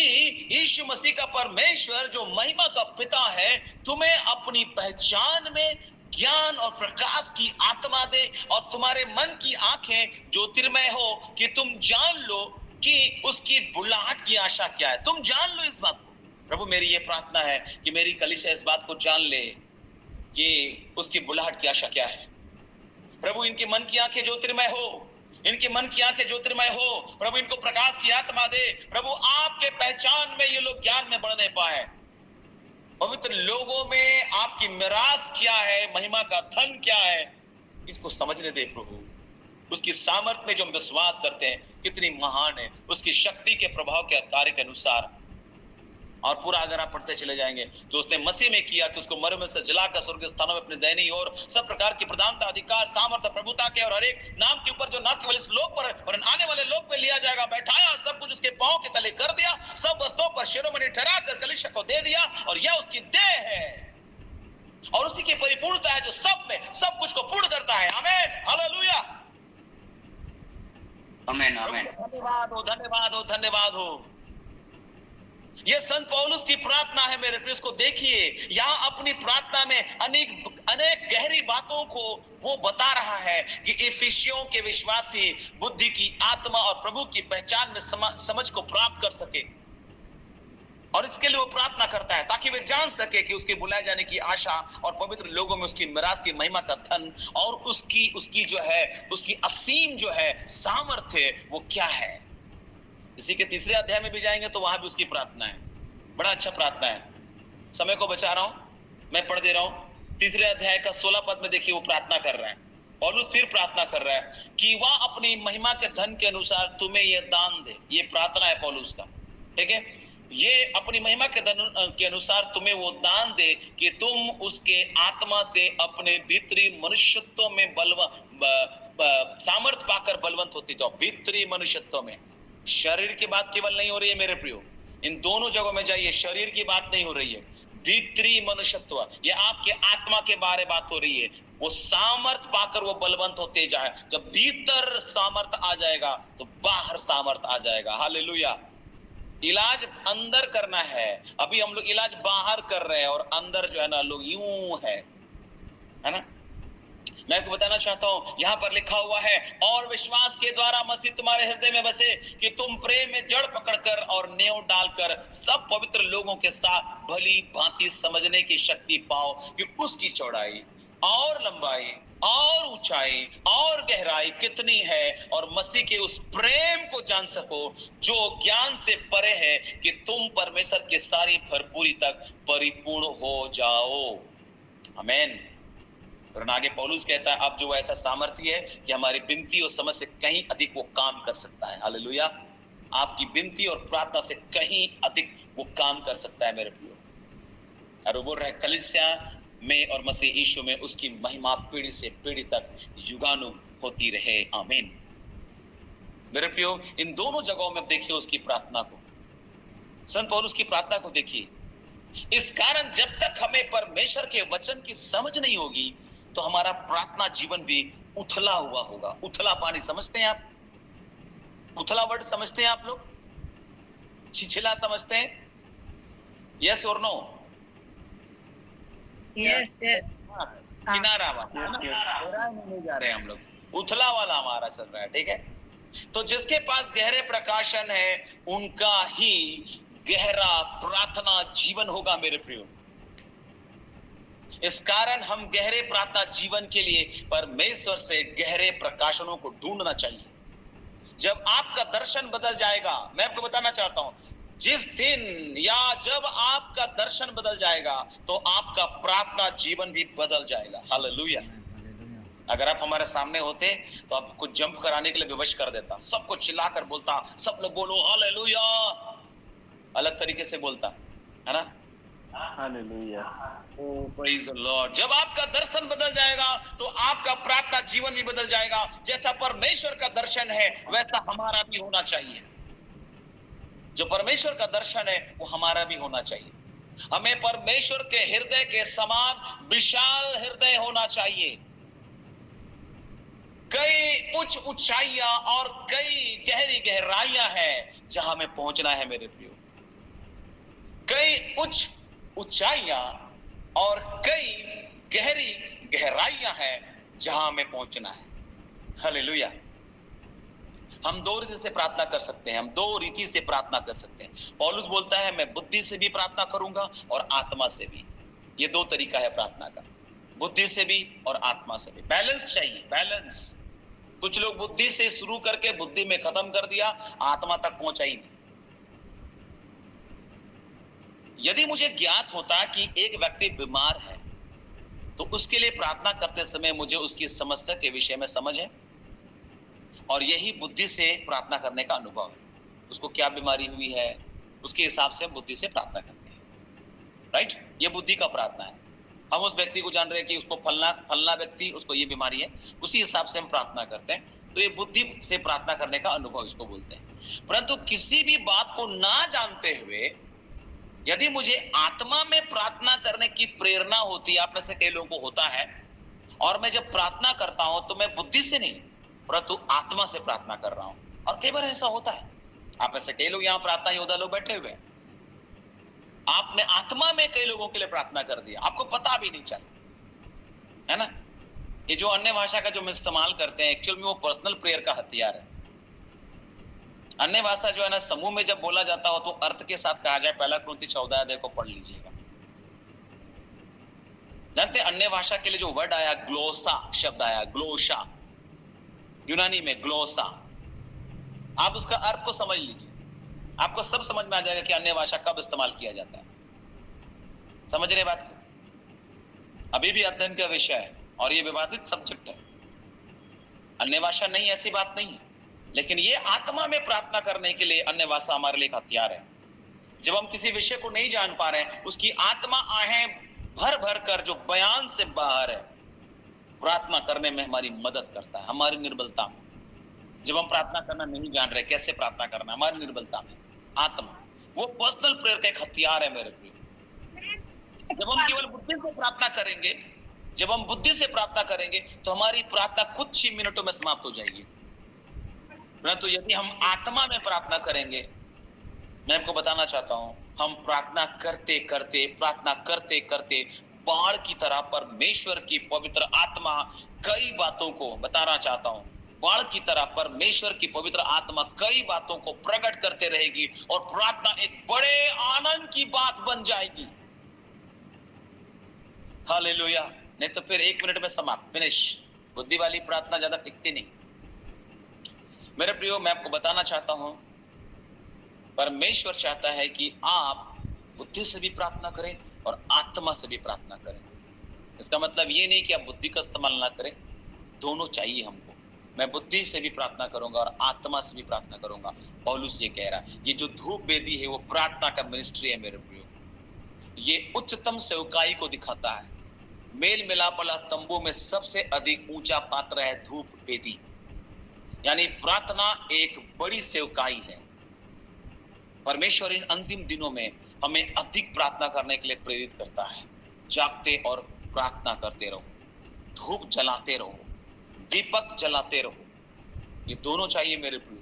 यीशु मसीह का परमेश्वर जो महिमा का पिता है तुम्हें अपनी पहचान में ज्ञान और प्रकाश की आत्मा दे, और तुम्हारे मन की आंखें ज्योतिर्मय हो कि तुम जान लो कि उसकी बुलाहट की आशा क्या है। तुम जान लो इस बात को। प्रभु, मेरी ये प्रार्थना है कि मेरी कलीसिया इस बात को जान ले कि उसकी बुलाहट की आशा क्या है। प्रभु, इनके मन की आंखें ज्योतिर्मय हो, इनके मन की आंखें ज्योतिर्मय हो। प्रभु, इनको प्रकाश की आत्मा दे। प्रभु, आपके पहचान में ये लोग ज्ञान में बढ़ने पाए। पवित्र लोगों में आपकी मिरास क्या है, महिमा का धन क्या है, इसको समझने दे प्रभु। उसकी सामर्थ में जो हम विश्वास करते हैं कितनी महान है, उसकी शक्ति के प्रभाव के कार्य के अनुसार। और पूरा अगर आप पढ़ते चले जाएंगे तो उसने मसीह में किया कि उसको मरे में से जलाकर स्वर्ग स्थानों में अपने दाहिनी ओर सब प्रकार की प्रधानता, अधिकार, सामर्थ, प्रभुता के और हर एक नाम के ऊपर जो न केवल इस लोक पर और आने वाले लोक में लिया जाएगा बैठाया, और सब कुछ उसके पांव के तले कर दिया, सब वस्तुओं पर शिरोमणि ठहराकर कलीसिया को दे दिया, और यह उसकी देह है और उसी की परिपूर्णता है जो सब में सब कुछ को पूर्ण करता है। आमीन, हालेलुया, आमीन, आमीन। धन्यवाद हो, धन्यवाद हो, धन्यवाद हो। ये संत पौलुस की प्रार्थना है मेरे प्रिय। इसको देखिए, यहाँ अपनी प्रार्थना में अनेक गहरी बातों को वो बता रहा है कि इफिसियों के विश्वासी बुद्धि की, आत्मा और प्रभु की पहचान में समझ को प्राप्त कर सके, और इसके लिए वो प्रार्थना करता है ताकि वे जान सके कि उसके बुलाए जाने की आशा और पवित्र लोगों में उसकी मिरास की महिमा का धन और उसकी जो है उसकी असीम जो है सामर्थ्य वो क्या है। इसी के तीसरे अध्याय में भी जाएंगे तो वहां भी उसकी प्रार्थना है, बड़ा अच्छा प्रार्थना है। समय को बचा रहा हूं, मैं पढ़ दे रहा हूं। तीसरे अध्याय का 16 पद में देखिए वो प्रार्थना कर रहा है, पौलुस फिर प्रार्थना कर रहा है कि वह अपनी महिमा के धन के अनुसार तुम्हें यह दान दे। ये प्रार्थना है पौलुस का, ठीक है। ये अपनी महिमा के धन के अनुसार तुम्हें वो दान दे कि तुम उसके आत्मा से अपने भीतरी मनुष्यत्व में सामर्थ पाकर बलवंत होती जाओ। भीतरी मनुष्यत्व में, शरीर की बात केवल नहीं हो रही है मेरे प्रियो, इन दोनों जगहों में जाइए, शरीर की बात नहीं हो रही है, भीतरी मनुष्यत्व, ये आपके आत्मा के बारे बात हो रही है। वो सामर्थ पाकर वो बलवंत होते जाए। जब भीतर सामर्थ आ जाएगा तो बाहर सामर्थ आ जाएगा। हालेलुया। इलाज अंदर करना है, अभी हम लोग इलाज बाहर कर रहे हैं और अंदर जो है ना लोग यूं है ना। मैं आपको बताना चाहता हूं, यहां पर लिखा हुआ है, और विश्वास के द्वारा मसीह तुम्हारे हृदय में बसे कि तुम प्रेम में जड़ पकड़कर और नेव डालकर सब पवित्र लोगों के साथ भली भांति समझने की शक्ति पाओ कि उसकी चौड़ाई और लंबाई और ऊंचाई और गहराई कितनी है, और मसीह के उस प्रेम को जान सको जो ज्ञान से परे है, कि तुम परमेश्वर की सारी भरपूरी तक परिपूर्ण हो जाओ। आमीन। और आगे पौलुस कहता है अब जो ऐसा सामर्थ्य है कि हमारी विनती और समझ से कहीं अधिक वो काम कर सकता है। हालेलुया। आपकी विनती और प्रार्थना से कहीं अधिक वो काम कर सकता है मेरे प्रियो। और वो बोल रहा है कलीसिया में और मसीह यीशु में उसकी महिमा पीढ़ी से पीढ़ी तक युगानु होती रहे। आमीन। मेरे प्रियो, इन दोनों जगहों में देखिए उसकी प्रार्थना को, संत पौलुस की प्रार्थना को देखिए। इस कारण जब तक हमें परमेश्वर के वचन की समझ नहीं होगी तो हमारा प्रार्थना जीवन भी उथला हुआ होगा। उथला पानी समझते हैं आप? उथला वर्ड समझते हैं आप लोग? छिछला समझते हैं? यस और नो? Yes yes. किनारा वाला नहीं जा रहे हम लोग, उथला वाला हमारा चल रहा है, ठीक है। तो जिसके पास गहरे प्रकाशन है उनका ही गहरा प्रार्थना जीवन होगा मेरे प्रियो। इस कारण हम गहरे प्रार्थना जीवन के लिए परमेश्वर से गहरे प्रकाशनों को ढूंढना चाहिए। जब आपका दर्शन बदल जाएगा, मैं आपको बताना चाहता हूं, जिस दिन या जब आपका दर्शन बदल जाएगा तो आपका प्रार्थना जीवन भी बदल जाएगा। हालेलुया। अगर आप हमारे सामने होते तो आपको जंप कराने के लिए विवश कर देता, सबको चिल्लाकर बोलता, सब लोग बोलो हालेलुया, अलग तरीके से बोलता है ना। Hallelujah. Oh praise the Lord. जब आपका दर्शन बदल जाएगा तो आपका प्रार्थना जीवन भी बदल जाएगा। जैसा परमेश्वर का दर्शन है वैसा हमारा भी होना चाहिए। जो परमेश्वर का दर्शन है वो हमारा भी होना चाहिए। हमें परमेश्वर के हृदय के समान विशाल हृदय होना चाहिए। कई उच्च ऊंचाइयां और कई गहरी गहराइयां हैं जहां हमें पहुंचना है मेरे प्रियो। कई उच्च ऊंचाइयां और कई गहरी गहराइयां हैं जहां हमें पहुंचना है। हालेलुया। हम दो रीति से प्रार्थना कर सकते हैं, हम दो रीति से प्रार्थना कर सकते हैं। पौलुस बोलता है मैं बुद्धि से भी प्रार्थना करूंगा और आत्मा से भी। ये दो तरीका है प्रार्थना का, बुद्धि से भी और आत्मा से भी। बैलेंस चाहिए, बैलेंस। कुछ लोग बुद्धि से शुरू करके बुद्धि में खत्म कर दिया, आत्मा तक पहुंचा ही नहीं। यदि मुझे ज्ञात होता कि एक व्यक्ति बीमार है, तो उसके लिए प्रार्थना करते समय मुझे उसकी समस्या के विषय में समझ है, और यही बुद्धि से प्रार्थना करने का अनुभव है। उसको क्या बीमारी हुई है, उसके हिसाब से हम बुद्धि से प्रार्थना करते हैं, राइट। ये बुद्धि का प्रार्थना है। हम उस व्यक्ति को जान रहे हैं कि उसको फलना व्यक्ति, उसको ये बीमारी है, उसी हिसाब से हम प्रार्थना करते हैं, तो ये बुद्धि से प्रार्थना करने का अनुभव इसको बोलते हैं। परंतु किसी भी बात को ना जानते हुए यदि मुझे आत्मा में प्रार्थना करने की प्रेरणा होती है, आप में से कई लोगों को होता है, और मैं जब प्रार्थना करता हूं तो मैं बुद्धि से नहीं परंतु आत्मा से प्रार्थना कर रहा हूं। और कई बार ऐसा होता है, आप में से कई लोग यहाँ प्रार्थना योद्धा लोग बैठे हुए हैं, आपने आत्मा में कई लोगों के लिए प्रार्थना कर दिया, आपको पता भी नहीं चला, है ना। ये जो अन्य भाषा का जो हम इस्तेमाल करते हैं, एक्चुअल में वो पर्सनल प्रेयर का हथियार है। अन्य भाषा जो है ना, समूह में जब बोला जाता हो तो अर्थ के साथ कहा जाए। पहला कुरिन्थी 14 अध्याय को पढ़ लीजिएगा। जानते हैं अन्य भाषा के लिए जो वर्ड आया, ग्लोसा शब्द आया, ग्लोशा, यूनानी में ग्लोसा, आप उसका अर्थ को समझ लीजिए, आपको सब समझ में आ जाएगा कि अन्य भाषा कब इस्तेमाल किया जाता है। समझ रहे बात को? अभी भी अध्ययन का विषय है और ये विवादित सब्जेक्ट है। अन्य भाषा नहीं, ऐसी बात नहीं है, लेकिन ये आत्मा में प्रार्थना करने के लिए अन्य भाषा हमारे लिए एक हथियार है। जब हम किसी विषय को नहीं जान पा रहे हैं, उसकी आत्मा आहें भर भर कर जो बयान से बाहर है, प्रार्थना करने में हमारी मदद करता है। हमारी निर्बलता में, जब हम प्रार्थना करना नहीं जान रहे, कैसे प्रार्थना करना, हमारी निर्बलता में आत्मा, वो पर्सनल प्रेयर का एक हथियार है मेरे प्रिय। जब हम केवल बुद्धि से प्रार्थना करेंगे, जब हम बुद्धि से प्रार्थना करेंगे तो हमारी प्रार्थना कुछ ही मिनटों में समाप्त हो जाएगी। परंतु यदि हम आत्मा में प्रार्थना करेंगे, मैं आपको बताना चाहता हूं, हम प्रार्थना करते करते बाढ़ की तरह परमेश्वर की पवित्र आत्मा कई बातों को, बताना चाहता हूं, बाढ़ की तरह परमेश्वर की पवित्र आत्मा कई बातों को प्रकट करते रहेगी और प्रार्थना एक बड़े आनंद की बात बन जाएगी। हालेलुया। नहीं तो फिर 1 मिनट में समाप्त, फिनिश। बुद्धि वाली प्रार्थना ज्यादा टिकती नहीं। मेरे प्रियो, मैं आपको बताना चाहता हूं, परमेश्वर चाहता है कि आप बुद्धि से भी प्रार्थना करें और आत्मा से भी प्रार्थना करें। इसका मतलब ये नहीं कि आप बुद्धि का इस्तेमाल ना करें, दोनों चाहिए हमको। मैं बुद्धि से भी प्रार्थना करूंगा और आत्मा से भी प्रार्थना करूंगा। पौलुस ये कह रहा है, ये जो धूप वेदी है वो प्रार्थना का मिनिस्ट्री है मेरे प्रियो। ये उच्चतम सेवकाई को दिखाता है। मेल मिलाप वाला तंबू में सबसे अधिक ऊंचा पात्र है धूप वेदी, यानी प्रार्थना एक बड़ी सेवकाई है। परमेश्वर इन अंतिम दिनों में हमें अधिक प्रार्थना करने के लिए प्रेरित करता है। जागते और प्रार्थना करते रहो, धूप जलाते रहो, दीपक जलाते रहो। ये दोनों चाहिए मेरे प्रिय।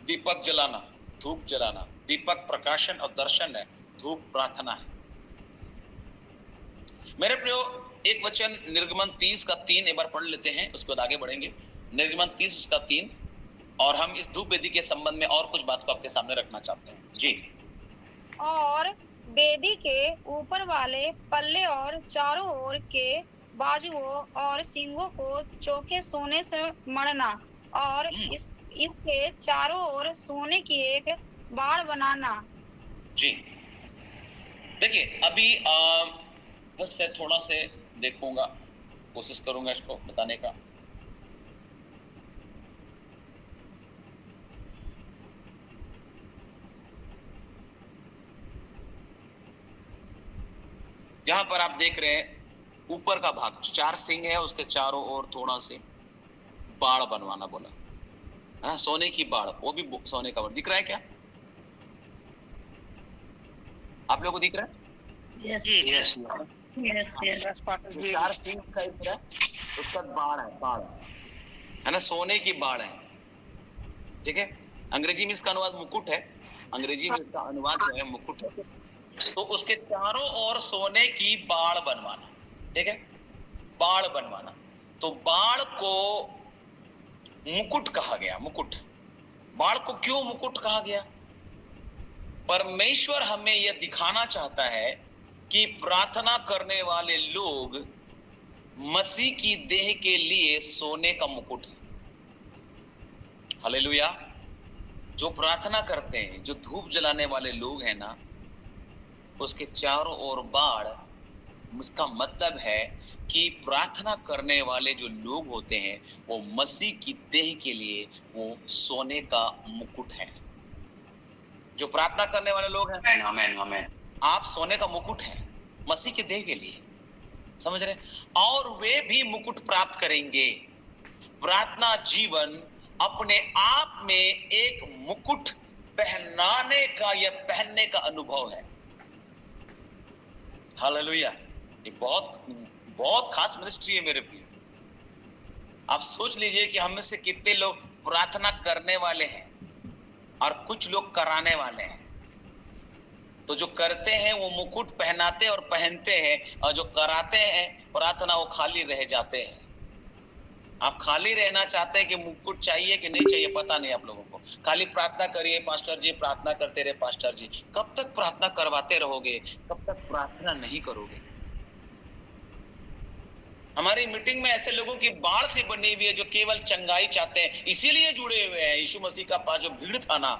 दीपक जलाना, धूप जलाना। दीपक प्रकाशन और दर्शन है, धूप प्रार्थना है। मेरे प्रियो, एक वचन निर्गमन 30 का 3 एक बार पढ़ लेते हैं, उसके बाद आगे बढ़ेंगे। निर्गमन 30 उसका 3, और हम इस धूप वेदी के संबंध में और कुछ बात को आपके सामने रखना चाहते हैं जी। और वेदी के ऊपर वाले पल्ले और चारों ओर के बाजुओं और सींगों को चोखे सोने से मढ़ना और इसके चारों ओर सोने की एक बाड़ बनाना। जी देखिए, अभी बस थोड़ा से देखूंगा, कोशिश करूंगा इसको बताने का। यहाँ पर आप देख रहे हैं ऊपर का भाग 4 सिंह है, उसके चारों ओर थोड़ा से बाड़ बनवाना बोला, हाँ, सोने की बाड़, वो भी सोने का बाड़ दिख रहा है क्या? आप लोगों को दिख रहा है? Yes yes. यस 4 सिंह का इधर है, उसका बाड़ है, बाड़ है ना, सोने की बाड़ है। ठीक है, अंग्रेजी में इसका अनुवाद मुकुट है, अंग्रेजी में इसका अनुवाद जो है मुकुट है। तो उसके चारों ओर सोने की बाड़ बनवाना, ठीक है, बाड़ बनवाना। तो बाड़ को मुकुट कहा गया। मुकुट, बाड़ को क्यों मुकुट कहा गया? परमेश्वर हमें यह दिखाना चाहता है कि प्रार्थना करने वाले लोग मसीह की देह के लिए सोने का मुकुट है। हालेलुया। जो प्रार्थना करते हैं, जो धूप जलाने वाले लोग हैं ना, उसके चारों ओर बाढ़। इसका मतलब है कि प्रार्थना करने वाले जो लोग होते हैं वो मसीह की देह के लिए वो सोने का मुकुट है। जो प्रार्थना करने वाले लोग हैं, आमेन आमेन आमेन। आप सोने का मुकुट है मसीह के देह के लिए, समझ रहे? और वे भी मुकुट प्राप्त करेंगे। प्रार्थना जीवन अपने आप में एक मुकुट पहनाने का या पहनने का अनुभव है। हालेलुया। ये बहुत बहुत खास मिनिस्ट्री है मेरे प्रिय। आप सोच लीजिए कि हम में से कितने लोग प्रार्थना करने वाले हैं और कुछ लोग कराने वाले हैं। तो जो करते हैं वो मुकुट पहनाते और पहनते हैं, और जो कराते हैं प्रार्थना वो खाली रह जाते हैं। आप खाली रहना चाहते हैं कि मुकुट चाहिए कि नहीं चाहिए पता नहीं आप लोगों को। खाली प्रार्थना करिए पास्टर जी, प्रार्थना करते रहे पास्टर जी। कब तक प्रार्थना करवाते रहोगे? कब तक प्रार्थना नहीं करोगे? हमारी मीटिंग में ऐसे लोगों की बाढ़ से बनी हुई है जो केवल चंगाई चाहते हैं, इसीलिए जुड़े हुए हैं। यीशु मसीह का पास जो भीड़ था ना,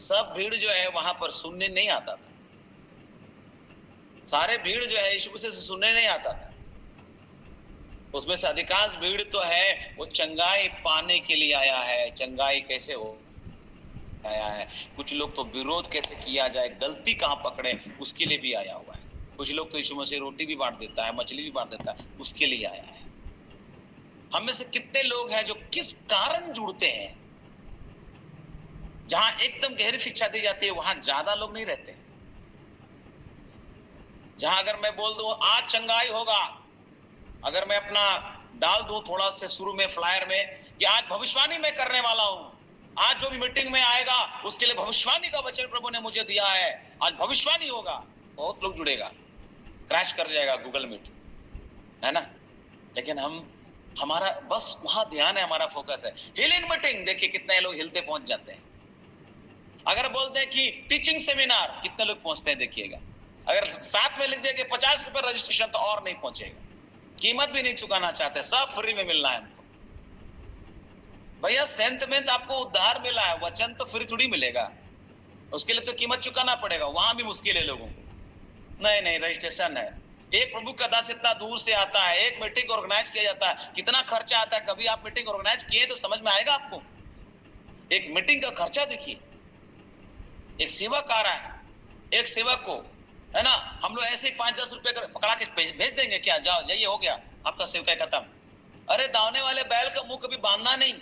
सब भीड़ जो है वहां पर सुनने नहीं आता था। सारे भीड़ जो है यीशु मसीह से सुनने नहीं आता था। उसमें से अधिकांश भीड़ तो है वो चंगाई पाने के लिए आया है। चंगाई कैसे हो आया है। कुछ लोग तो विरोध कैसे किया जाए, गलती कहां पकड़े, उसके लिए भी आया हुआ है। कुछ लोग तो यीशु मसीह रोटी भी बांट देता है, मछली भी बांट देता है, उसके लिए आया है। हम में से कितने लोग हैं जो किस कारण जुड़ते हैं? जहां एकदम गहरी शिक्षा दी जाती है वहां ज्यादा लोग नहीं रहते। जहां अगर मैं बोल दूं आज चंगाई होगा, अगर मैं अपना डाल दूं थोड़ा से शुरू में फ्लायर में कि आज भविष्यवाणी मैं करने वाला हूं, आज जो भी मीटिंग में आएगा उसके लिए भविष्यवाणी का वचन प्रभु ने मुझे दिया है, आज भविष्यवाणी होगा, बहुत लोग जुड़ेगा। क्रैश कर जाएगा गूगल मीट, है ना? लेकिन हमारा बस वहां ध्यान है, हमारा फोकस है। हीलिंग मीटिंग देखिए कितने लोग हिलते पहुंच जाते हैं। अगर बोलते हैं कि टीचिंग सेमिनार, कितने लोग पहुंचते हैं देखिएगा। अगर साथ में लिख दिया कि 50 रुपए रजिस्ट्रेशन, तो और नहीं पहुंचेगा। कीमत भी नहीं चुकाना चाहते, सब फ्री में मिलना है हमको। भैया सेंट में तो आपको उद्धार मिला है, वचन तो फ्री थोड़ी मिलेगा, उसके लिए तो कीमत चुकाना पड़ेगा। वहां भी मुश्किल है लोगों को। नहीं रजिस्ट्रेशन है। एक प्रभु का दास इतना दूर से आता है, एक मीटिंग ऑर्गेनाइज किया जाता है, कितना खर्चा आता है। कभी आप मीटिंग ऑर्गेनाइज किए तो समझ में आएगा आपको। एक मीटिंग का खर्चा देखिए। एक सेवक आ रहा है, एक सेवक को, है ना, हम लोग ऐसे ही 5-10 रुपए पकड़ा के भेज देंगे क्या, जाओ जाइए हो गया आपका सेवकाई खत्म। अरे दावने वाले बैल का मुंह कभी बांधना नहीं।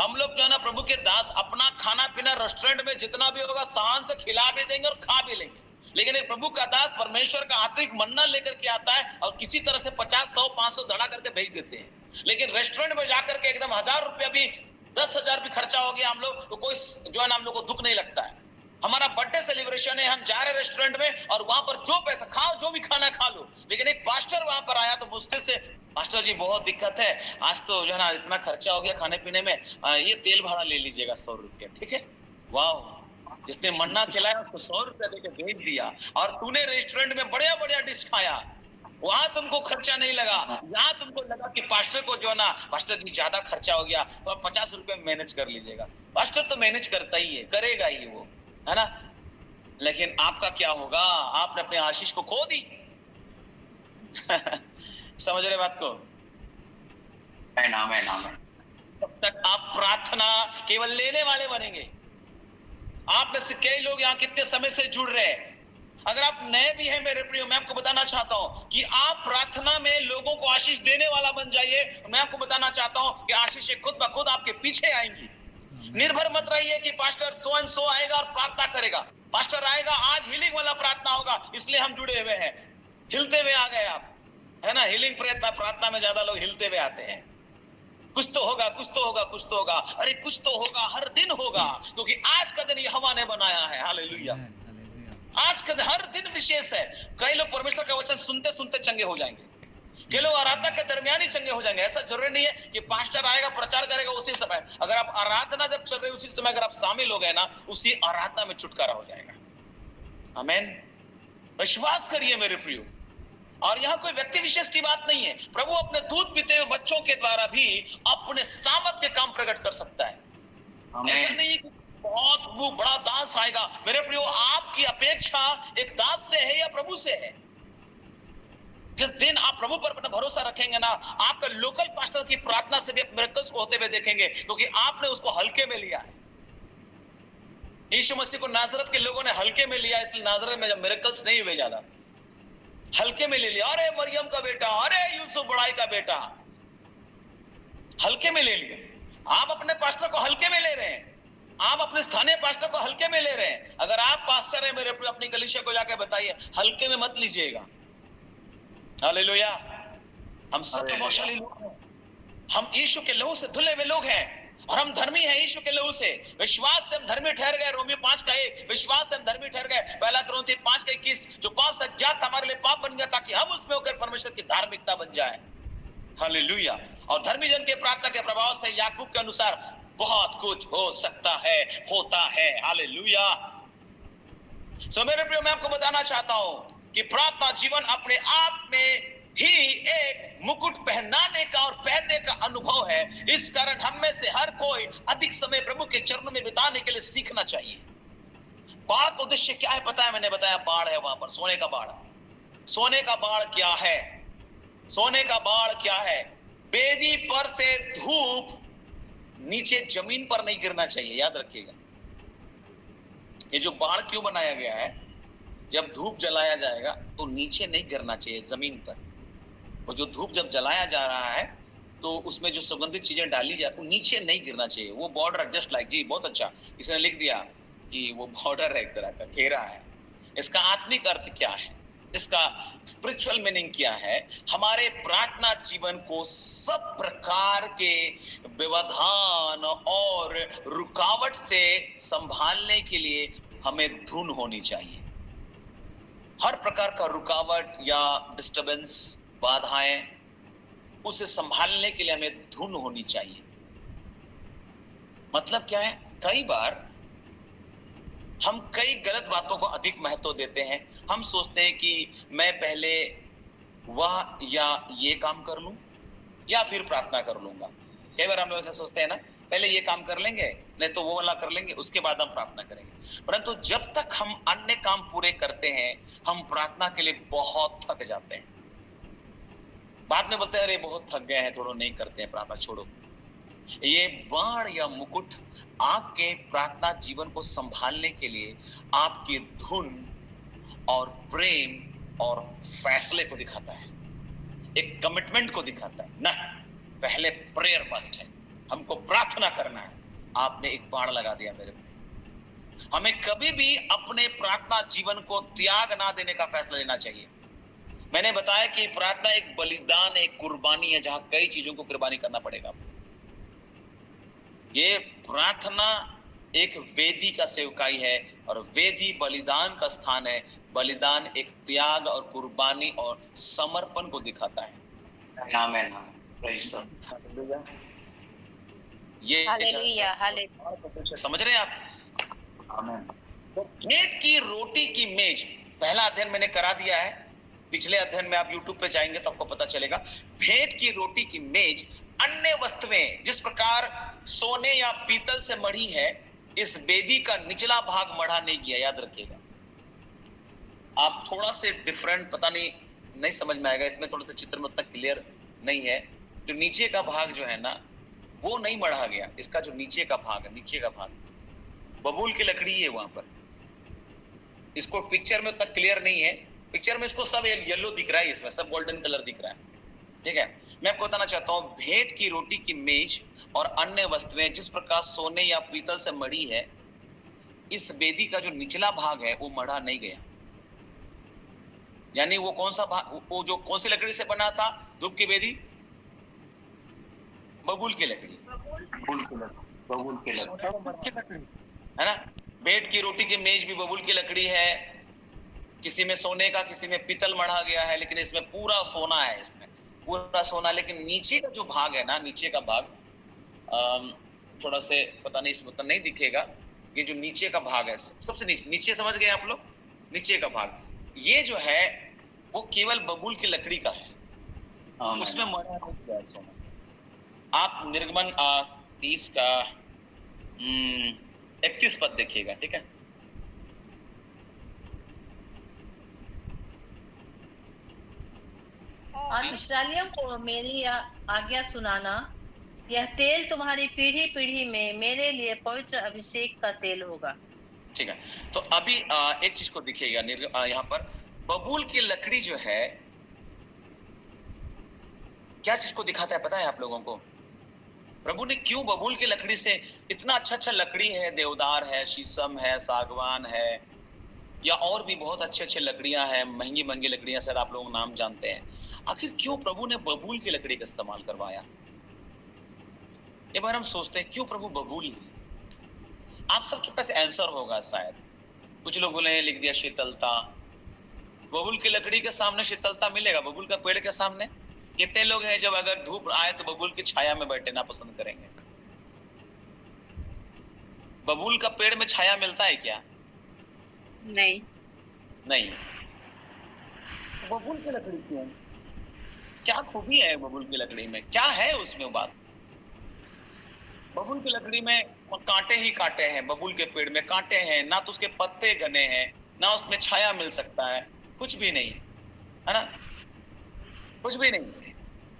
हम लोग जो है ना प्रभु के दास अपना खाना पीना रेस्टोरेंट में जितना भी होगा शान से खिला भी देंगे और खा भी लेंगे। लेकिन एक प्रभु का दास परमेश्वर का आंतरिक मन्ना लेकर के आता है और किसी तरह से 50, 100, 500 धड़ा करके भेज देते हैं। लेकिन रेस्टोरेंट में जाकर के एकदम 1000 रुपया भी, 10,000 भी खर्चा हो गया हम लोग तो कोई जो है ना हम लोग को दुख नहीं लगता है। हमारा बर्थडे सेलिब्रेशन है, हम जा रहे रेस्टोरेंट में और वहां पर जो पैसा खाओ, जो भी खाना खा लो। लेकिन एक पास्टर वहां पर आया तो मुश्किल से, पास्टर जी बहुत दिक्कत है, आज तो जो है ना इतना खर्चा हो गया खाने पीने में, ये तेल भाड़ा ले लीजिएगा 100 रुपया, ठीक है? वाह, जिसने मन्ना खिलाया उसको 100 रुपया देके भेज दिया। और तूने रेस्टोरेंट में बढ़िया बढ़िया डिश खाया, वहां तुमको खर्चा नहीं लगा। यहाँ तुमको लगा कि पास्टर को जो ना, पास्टर जी ज्यादा खर्चा हो गया तो 50 रुपए मैनेज कर लीजिएगा। पास्टर तो मैनेज करता ही है, करेगा ही वो, है ना? लेकिन आपका क्या होगा? आपने अपने आशीष को खो दी। समझ रहे बात को? तब तक आप प्रार्थना केवल लेने वाले बनेंगे। आप में से कई लोग यहाँ कितने समय से जुड़ रहे हैं। अगर आप नए भी हैं मेरे प्रियो, मैं आपको बताना चाहता हूं कि आप प्रार्थना में लोगों को आशीष देने वाला बन जाइए। मैं आपको बताना चाहता हूं कि आशीष खुद ब खुद आपके पीछे आएंगी। निर्भर मत रहिए कि पास्टर सो एंड सो आएगा और प्रार्थना करेगा। पास्टर आएगा, आज हीलिंग वाला प्रार्थना होगा इसलिए हम जुड़े हुए हैं। हिलते हुए आ गए आप, है ना? हीलिंग प्रार्थना में ज्यादा लोग हिलते हुए आते हैं। कुछ तो होगा, कुछ तो होगा, कुछ तो होगा। अरे कुछ तो होगा, हर दिन होगा, क्योंकि आज का दिन यहोवा ने बनाया है। हालेलुया। आज का हर दिन विशेष है। कई लोग परमेश्वर का वचन सुनते सुनते चंगे हो जाएंगे, कई लोग आराधना के दरमियान ही चंगे हो जाएंगे। ऐसा जरूरी नहीं है कि पास्टर आएगा प्रचार करेगा उसी समय। अगर आप आराधना जब चल रही उसी समय अगर आप शामिल हो गए ना, उसी आराधना में छुटकारा हो जाएगा। आमीन। विश्वास करिए मेरे प्रियो। और यहाँ कोई व्यक्ति विशेष की बात नहीं है। प्रभु अपने दूध पीते हुए बच्चों के द्वारा भी अपने सामर्थ के काम प्रकट कर सकता है। ऐसा नहीं है कि बहुत वो बड़ा दास आएगा। मेरे प्रियो, आपकी अपेक्षा एक दास से है या प्रभु से है? जिस दिन आप प्रभु पर अपना भरोसा रखेंगे ना, आपका लोकल पास्टर की प्रार्थना से भी मिरेकल्स को होते हुए देखेंगे, क्योंकि आपने उसको हल्के में लिया है। यीशु मसीह को नाजरत के लोगों ने हल्के में लिया, इसलिए नाजरत में जब मिरेकल्स नहीं हुए ज्यादा, हल्के में ले लिया। अरे मरियम का बेटा, अरे यूसुफ बड़ाई का बेटा, हल्के में ले लिया। आप अपने पास्टर को हल्के में ले रहे हैं, आप अपने स्थानीय पास्टर को हल्के में ले रहे हैं। अगर आप पास्टर हैं मेरे प्रिय, अपनी कलीसिया को जाकर बताइए, हल्के में मत लीजिएगा। हालेलुया। हम सब प्रभावशाली लोग हैं, हम यीशु के लहू से धुले हुए लोग हैं, और हम धर्मी हैं यीशु के लहू से। विश्वास से हम धर्मी ठहर गए, रोमियो 5:1। विश्वास से हम धर्मी ठहर गए, 1 कुरिन्थी 5:21। जो पाप से अज्ञात हमारे लिए पाप बन गया, ताकि हम उसमें होकर परमेश्वर की धार्मिकता बन जाए। हालेलुया। और धर्मी जन के प्रार्थना के प्रभाव से याकूब के अनुसार बहुत कुछ हो सकता है, होता है। हालेलुया। सो मेरे प्रियो, मैं आपको बताना चाहता हूं कि प्रार्थना जीवन अपने आप में ही एक मुकुट पहनाने का और पहनने का अनुभव है। इस कारण हम में से हर कोई अधिक समय प्रभु के चरणों में बिताने के लिए सीखना चाहिए। बाढ़ का उद्देश्य क्या है पता है? मैंने बताया, बाढ़ है वहां पर, सोने का बाढ़। सोने का बाढ़ क्या है? सोने का बाढ़ क्या है? बेदी पर से धूप नीचे जमीन पर नहीं गिरना चाहिए, याद रखिएगा। ये जो बाढ़ क्यों बनाया गया है, जब धूप जलाया जाएगा तो नीचे नहीं गिरना चाहिए, जमीन पर। और जो धूप जब जलाया जा रहा है तो उसमें जो सुगंधित चीजें डाली जाए वो नीचे नहीं गिरना चाहिए। वो बॉर्डर, जस्ट लाइक, जी बहुत अच्छा इसने लिख दिया कि वो बॉर्डर है, एक तरह का घेरा है। इसका आत्मिक अर्थ क्या है, इसका स्पिरिचुअल मीनिंग क्या है? हमारे प्रार्थना जीवन को सब प्रकार के व्यवधान और रुकावट से संभालने के लिए हमें धुन होनी चाहिए। हर प्रकार का रुकावट या डिस्टरबेंस, बाधाएं, उसे संभालने के लिए हमें धुन होनी चाहिए। मतलब क्या है? कई बार हम कई गलत बातों को अधिक महत्व देते हैं। हम सोचते हैं कि मैं पहले वह या ये काम कर लूं या फिर प्रार्थना कर लूंगा। कई बार हम लोग ऐसा सोचते हैं ना, पहले ये काम कर लेंगे, नहीं तो वो वाला कर लेंगे, उसके बाद हम प्रार्थना करेंगे। परंतु जब तक हम अन्य काम पूरे करते हैं, हम प्रार्थना के लिए बहुत थक जाते हैं। बाद में बोलते हैं, अरे बहुत थक गए हैं, थोड़ा नहीं करते हैं प्रार्थना, छोड़ो। ये बाण या मुकुट आपके प्रार्थना जीवन को संभालने के लिए आपकी धुन और प्रेम और फैसले को दिखाता है, एक कमिटमेंट को दिखाता है ना। पहले प्रेयर मस्ट है, हमको प्रार्थना करना है। आपने एक बाण लगा दिया मेरे को। हमें कभी भी अपने प्रार्थना जीवन को त्याग ना देने का फैसला लेना चाहिए। मैंने बताया कि प्रार्थना एक बलिदान, एक कुर्बानी है, जहां कई चीजों को कुर्बानी करना पड़ेगा। ये प्रार्थना एक वेदी का सेवकाई है, और वेदी बलिदान का स्थान है। बलिदान एक त्याग और कुर्बानी और समर्पण को दिखाता है। आमीन, प्रेज़ गॉड। ये हालेलुया, हालेलुया। समझ रहे हैं आप? आमीन। तो भेंट की रोटी की मेज, पहला अध्ययन मैंने करा दिया है। पिछले अध्ययन में आप YouTube पे जाएंगे तो आपको पता चलेगा। भेंट की रोटी की मेज अन्य वस्तुएं जिस प्रकार सोने या पीतल से मढ़ी है, इस वेदी का निचला भाग मढ़ा नहीं गया, याद रखिएगा। आप थोड़ा से डिफरेंट, पता नहीं समझ में आएगा, इसमें थोड़ा सा चित्र में उतना क्लियर नहीं है। जो नीचे का भाग जो है ना, वो नहीं मढ़ा गया। इसका जो नीचे का भाग है, नीचे का भाग बबूल की लकड़ी है वहां पर। इसको पिक्चर में उतना क्लियर नहीं है, पिक्चर में इसको सब येलो दिख रहा है, इसमें सब गोल्डन कलर दिख रहा है, ठीक है। मैं आपको बताना चाहता हूं, भेंट की रोटी की मेज और अन्य वस्तुएं जिस प्रकार सोने या पीतल से मढ़ी है, इस वेदी का जो निचला भाग है वो मढ़ा नहीं गया। यानी वो कौन सा भाग, वो जो कौन सी लकड़ी से बना था धूप की वेदी? बबूल की लकड़ी, बबूल की लकड़ी है ना। भेंट की रोटी की मेज भी बबूल की लकड़ी है। किसी में सोने का, किसी में पीतल मढ़ा गया है, लेकिन इसमें पूरा सोना है, इसमें पूरा सोना। लेकिन नीचे का जो भाग है ना, नीचे का भाग थोड़ा से पता नहीं, इसमें नहीं दिखेगा। ये जो नीचे का भाग है, सबसे नीचे समझ गए आप लोग? नीचे का भाग ये जो है वो केवल बबूल की लकड़ी का है, उसमें मढ़ा नहीं गया सोना। आप निर्गमन 30 का 31 पद देखिएगा, ठीक है। और इस्राएलियों को मेरी आज्ञा सुनाना, यह तेल तुम्हारी पीढ़ी पीढ़ी में मेरे लिए पवित्र अभिषेक का तेल होगा। ठीक है, तो अभी एक चीज को देखिएगा, यहाँ पर बबूल की लकड़ी जो है क्या चीज को दिखाता है पता है आप लोगों को? प्रभु ने क्यों बबूल की लकड़ी से, इतना अच्छा लकड़ी है, देवदार है, शीशम है, सागवान है, या और भी बहुत अच्छे लकड़ियां हैं, महंगी महंगी लकड़ियां, शायद आप लोग नाम जानते हैं, आखिर क्यों प्रभु ने बबूल की लकड़ी का इस्तेमाल करवाया? एक बार हम सोचते हैं क्यों प्रभु बबूल? आप सबके पास आंसर होगा शायद। कुछ लोग बोले लिख दिया शीतलता। बबूल की लकड़ी के सामने शीतलता मिलेगा? बबूल का पेड़ के सामने कितने लोग हैं जब अगर धूप आए तो बबूल की छाया में बैठना पसंद करेंगे? बबूल का पेड़ में छाया मिलता है क्या? नहीं। नहीं। बबूल की लकड़ी क्यों? क्या खूबी है बबूल की लकड़ी में? क्या है उसमें बात? बबूल की लकड़ी में कांटे ही कांटे हैं, बबूल के पेड़ में कांटे हैं, ना तो उसके पत्ते घने हैं, ना उसमें छाया मिल सकता है, कुछ भी नहीं है ना, कुछ भी नहीं।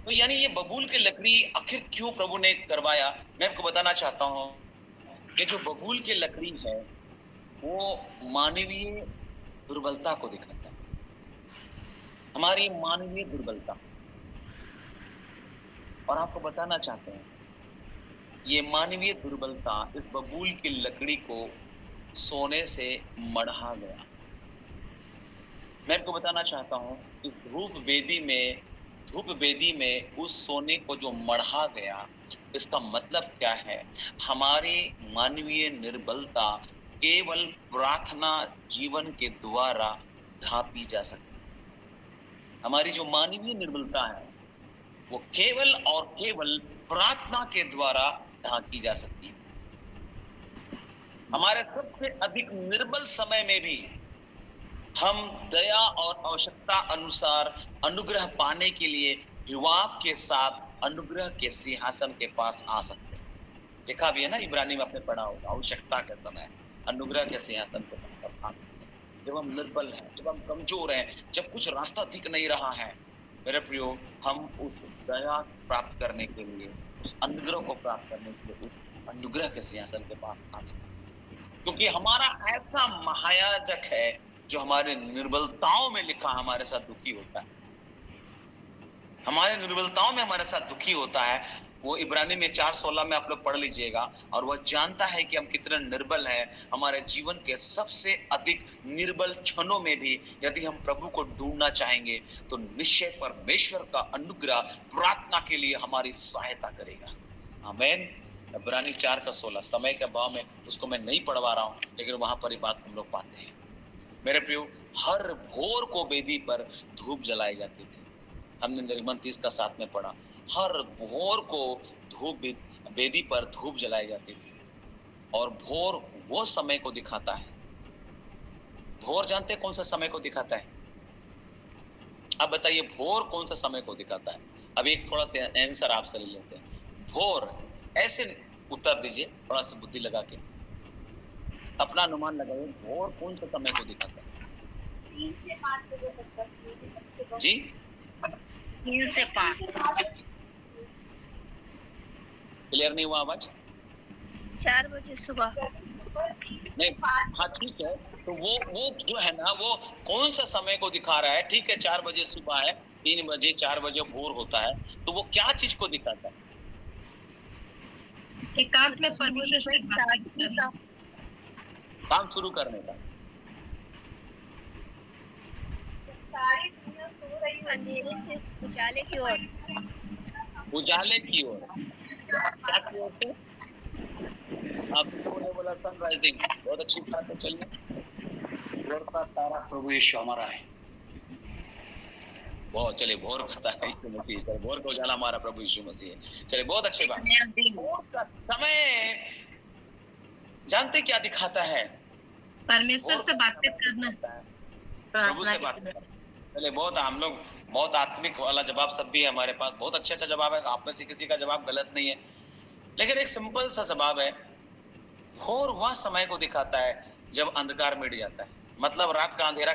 तो यानी ये बबूल की लकड़ी आखिर क्यों प्रभु ने करवाया? मैं आपको बताना चाहता हूँ कि जो बबूल की लकड़ी है वो मानवीय दुर्बलता को दिखाता है, हमारी मानवीय दुर्बलता। और आपको बताना चाहते हैं ये मानवीय दुर्बलता इस बबूल की लकड़ी को सोने से मढ़ा गया। मैं आपको बताना चाहता हूं इस धूप वेदी में उस सोने को जो मढ़ा गया, इसका मतलब क्या है? हमारी मानवीय निर्बलता केवल प्रार्थना जीवन के द्वारा ढांपी जा सकती है। हमारी जो मानवीय निर्बलता है वो केवल और केवल प्रार्थना के द्वारा ढांकी जा सकती है। हमारे सबसे अधिक निर्बल समय में भी हम दया और आवश्यकता अनुसार अनुग्रह पाने के लिए विवाह के साथ अनुग्रह के सिंहासन के पास आ सकते हैं। लिखा भी है ना, इब्रानी में आपने पढ़ा होगा, आवश्यकता के समय अनुग्रह के सिंहासन के पास आ सकते हैं। जब हम निर्बल हैं, जब हम कमजोर हैं, जब कुछ रास्ता दिख नहीं रहा है, मेरे प्रियो, हम उस दया प्राप्त करने के लिए, उस अनुग्रह को प्राप्त करने के लिए उस अनुग्रह के सिंहासन के पास आ सकते हैं। क्योंकि हमारा ऐसा महायाजक है जो हमारे निर्बलताओं में लिखा हमारे साथ दुखी होता है, हमारे निर्बलताओं में हमारे साथ दुखी होता है। वो इब्रानी में 4:16 में आप लोग पढ़ लीजिएगा। और वह जानता है कि हम कितने निर्बल हैं। हमारे जीवन के सबसे अधिक निर्बल क्षणों में भी यदि हम प्रभु को ढूंढना चाहेंगे तो निश्चय परमेश्वर का अनुग्रह प्रार्थना के लिए हमारी सहायता करेगा। आमीन। इब्रानी 4:16 समय के अभाव में उसको मैं नहीं पढ़वा रहा हूँ, लेकिन वहां पर ये बात हम लोग पाते हैं। मेरे प्रियो, हर भोर को वेदी पर धूप जलाई जाती थी। हमने निर्गमन 30:7 में पढ़ा, हर भोर को धूप वेदी पर धूप जलाई जाती थी। और भोर वो समय को दिखाता है। भोर जानते कौन सा समय को दिखाता है? अब बताइए भोर कौन सा समय को दिखाता है? अब एक थोड़ा सा आंसर आपसे ले लेते हैं। भोर, ऐसे उत्तर दीजिए थोड़ा सा बुद्धि लगा के, अपना अनुमान लगाइए, भोर कौन सा समय को दिखाता है? 3 से 5 बजे तक जी, 3 से 5। क्लियर नहीं हुआ आवाज? 4 बजे सुबह। नहीं, हाँ ठीक है। तो वो जो है ना, वो कौन सा समय को दिखा रहा है? ठीक है, 4 बजे सुबह है, 3 बजे 4 बजे भोर होता है, तो वो क्या चीज को दिखाता है? एकांत में परमेश्वर से बात करना, काम शुरू करने का। सारी दुनिया सो रही, अंधेरे से उजाले की ओर। उजाले की ओर, क्या की ओर से? आपने बोला सनराइजिंग, बहुत अच्छी बात है। चलिए, भोर का तारा प्रभु यीशु हमारा है। बहुत, चलिए भोर का तारा यीशु मसीह, चलिए भोर का उजाला हमारा प्रभु यीशु मसीह है। चलिए, बहुत अच्छी बात। भोर का समय जानते क्या दिखाता है? परमेश्वर से बातचीत करना, प्रभु से बात करना। चलिए, बहुत हम लोग बहुत आत्मिक वाला जवाब सब भी है हमारे पास, बहुत अच्छा जवाब है। आप में से किसी का जवाब गलत नहीं है, लेकिन एक सिंपल सा जवाब है, भोर वह समय को दिखाता है जब अंधकार मिट जाता है, मतलब रात का अंधेरा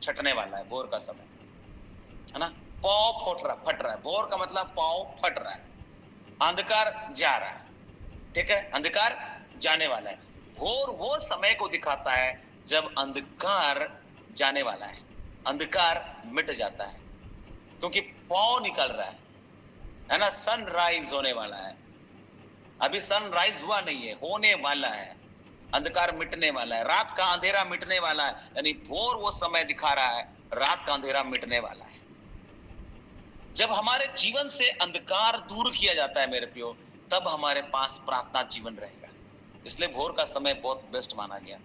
छटने वाला है। भोर का समय है ना, पाँव फट रहा है। भोर का मतलब पाँव फट रहा है, अंधकार जा रहा है, ठीक है, अंधकार जाने वाला है। भोर वो समय को दिखाता है जब अंधकार जाने वाला है, अंधकार मिट जाता है, क्योंकि पाँव निकल रहा है ना, सनराइज होने वाला है। अभी सनराइज हुआ नहीं है, होने वाला है, अंधकार मिटने वाला है, रात का अंधेरा मिटने वाला है। यानी भोर वो समय दिखा रहा है रात का अंधेरा मिटने वाला है। जब हमारे जीवन से अंधकार दूर किया जाता है मेरे प्रियो, तब हमारे पास प्रार्थना जीवन रहेगा। इसलिए भोर का समय बहुत बेस्ट माना गया।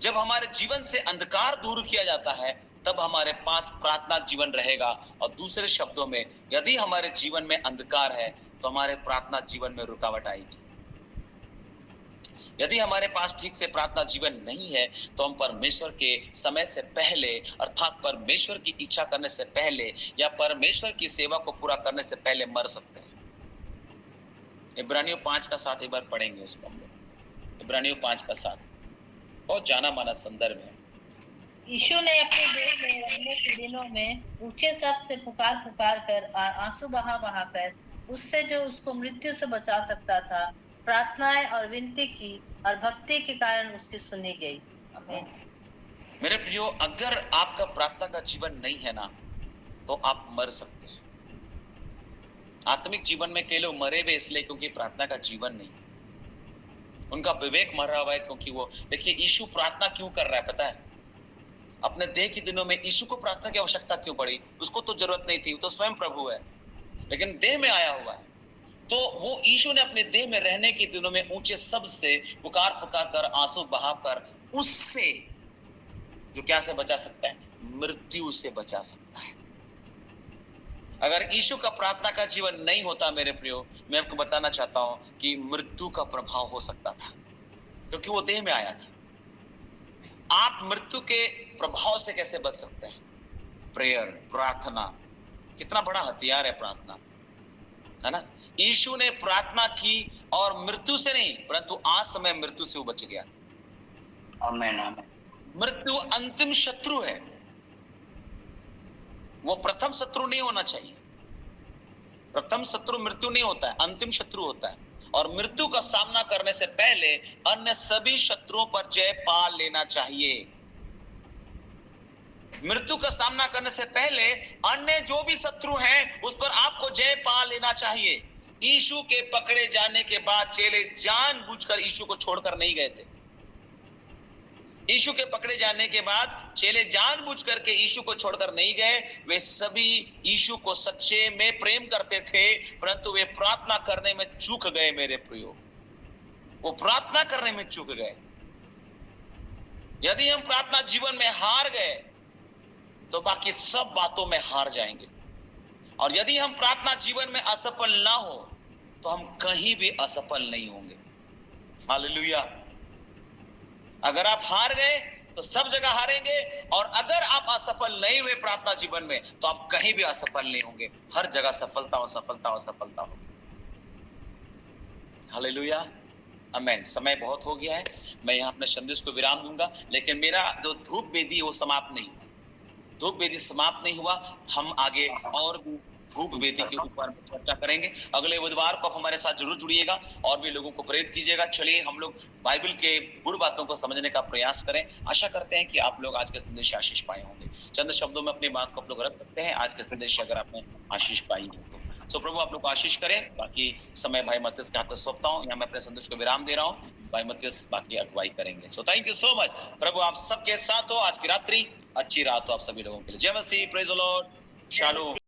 जब हमारे जीवन से अंधकार दूर किया जाता है तब हमारे पास प्रार्थना जीवन रहेगा। और दूसरे शब्दों में, यदि हमारे जीवन में अंधकार है तो हमारे प्रार्थना जीवन में रुकावट आएगी। यदि हमारे पास ठीक से प्रार्थना जीवन नहीं है तो हम परमेश्वर के समय से पहले, अर्थात परमेश्वर की इच्छा करने से पहले या परमेश्वर की सेवा को पूरा करने से पहले मर सकते हैं। इब्रानियों 5:7 एक बार पढ़ेंगे उसको हम लोग। इब्रानियों 5:7 बहुत जाना माना संदर्भ है। यीशु ने अपने देह में रहने के दिनों में ऊंचे शब्द से पुकार कर और आंसू बहा कर उससे जो उसको मृत्यु से बचा सकता था प्रार्थनाएं और विनती की, और भक्ति के कारण उसकी सुनी गई। आमीन। मेरे प्रियो, अगर आपका प्रार्थना का जीवन नहीं है ना तो आप मर सकते हैं। आत्मिक जीवन में कई लोग मरे हुए इसलिए क्योंकि प्रार्थना का जीवन नहीं, उनका विवेक मरा हुआ है। क्योंकि वो देखिए, यीशु प्रार्थना क्यों कर रहा है पता है? अपने देह के दिनों में यीशु को प्रार्थना की आवश्यकता क्यों पड़ी? उसको तो जरूरत नहीं थी, वो तो स्वयं प्रभु है, लेकिन देह में आया हुआ है। तो वो यीशु ने अपने देह में रहने के दिनों में ऊंचे शब्द से पुकार कर, आंसू बहाकर उससे जो क्या से बचा सकता है? मृत्यु से बचा सकता है। अगर यीशु का प्रार्थना का जीवन नहीं होता मेरे प्रियो, मैं आपको बताना चाहता हूं कि मृत्यु का प्रभाव हो सकता था, क्योंकि वो देह में आया था। आप मृत्यु के प्रभाव से कैसे बच सकते हैं? प्रेयर, प्रार्थना, कितना बड़ा हथियार है प्रार्थना, है ना। यीशु ने प्रार्थना की और मृत्यु से नहीं, परंतु आज समय मृत्यु से वो बच गया। आमीन, आमीन। मृत्यु अंतिम शत्रु है, वो प्रथम शत्रु नहीं होना चाहिए। प्रथम शत्रु मृत्यु नहीं होता है, अंतिम शत्रु होता है। और मृत्यु का सामना करने से पहले अन्य सभी शत्रुओं पर जय पा लेना चाहिए। मृत्यु का सामना करने से पहले अन्य जो भी शत्रु हैं उस पर आपको जय पा लेना चाहिए। यीशु के पकड़े जाने के बाद चेले जानबूझकर यीशु को छोड़कर नहीं गए थे। यीशु के पकड़े जाने के बाद चेले जानबूझकर के यीशु को छोड़कर नहीं गए। वे सभी यीशु को सच्चे में प्रेम करते थे, परंतु वे प्रार्थना करने में चूक गए मेरे प्रियो, वो प्रार्थना करने में चूक गए। यदि हम प्रार्थना जीवन में हार गए तो बाकी सब बातों में हार जाएंगे। और यदि हम प्रार्थना जीवन में असफल ना हो तो हम कहीं भी असफल नहीं होंगे। हालेलुया। अगर आप हार गए तो सब जगह हारेंगे, और अगर आप असफल नहीं हुए प्रार्थना जीवन में तो आप कहीं भी असफल नहीं होंगे। हर जगह सफलता और सफलता और सफलता हो। हालेलुया, आमीन। समय बहुत हो गया है, मैं यहाँ अपने संदेश को विराम दूंगा, लेकिन मेरा जो धूप वेदी वो समाप्त नहीं हुआ। धूप वेदी समाप्त नहीं हुआ, हम आगे और भी धूप वेदी के ऊपर चर्चा करेंगे। अगले बुधवार को आप हमारे साथ जरूर जुड़िएगा और भी लोगों को प्रेरित कीजिएगा। चलिए हम लोग बाइबल के गुड़ बातों को समझने का प्रयास करें। आशा करते हैं कि आप लोग आज के संदेश से आशीष पाए होंगे। चंद शब्दों में अपनी बात को आप लोग रख सकते हैं आज के संदेश से अगर आपने आशीष पाई है तो। सो प्रभु आप लोग को आशीष करें। बाकी समय भाई मत्तीस के हाथ में सौंपता हूँ। यहाँ मैं अपने संदेश को विराम दे रहा हूँ, भाई मत्तीस बाकी अगुवाई करेंगे। So thank you so much. प्रभु आप सबके साथ हो। आज की रात्रि अच्छी रात हो आप सभी लोगों के लिए। जय मसीह, प्रेज द लॉर्ड, शालोम।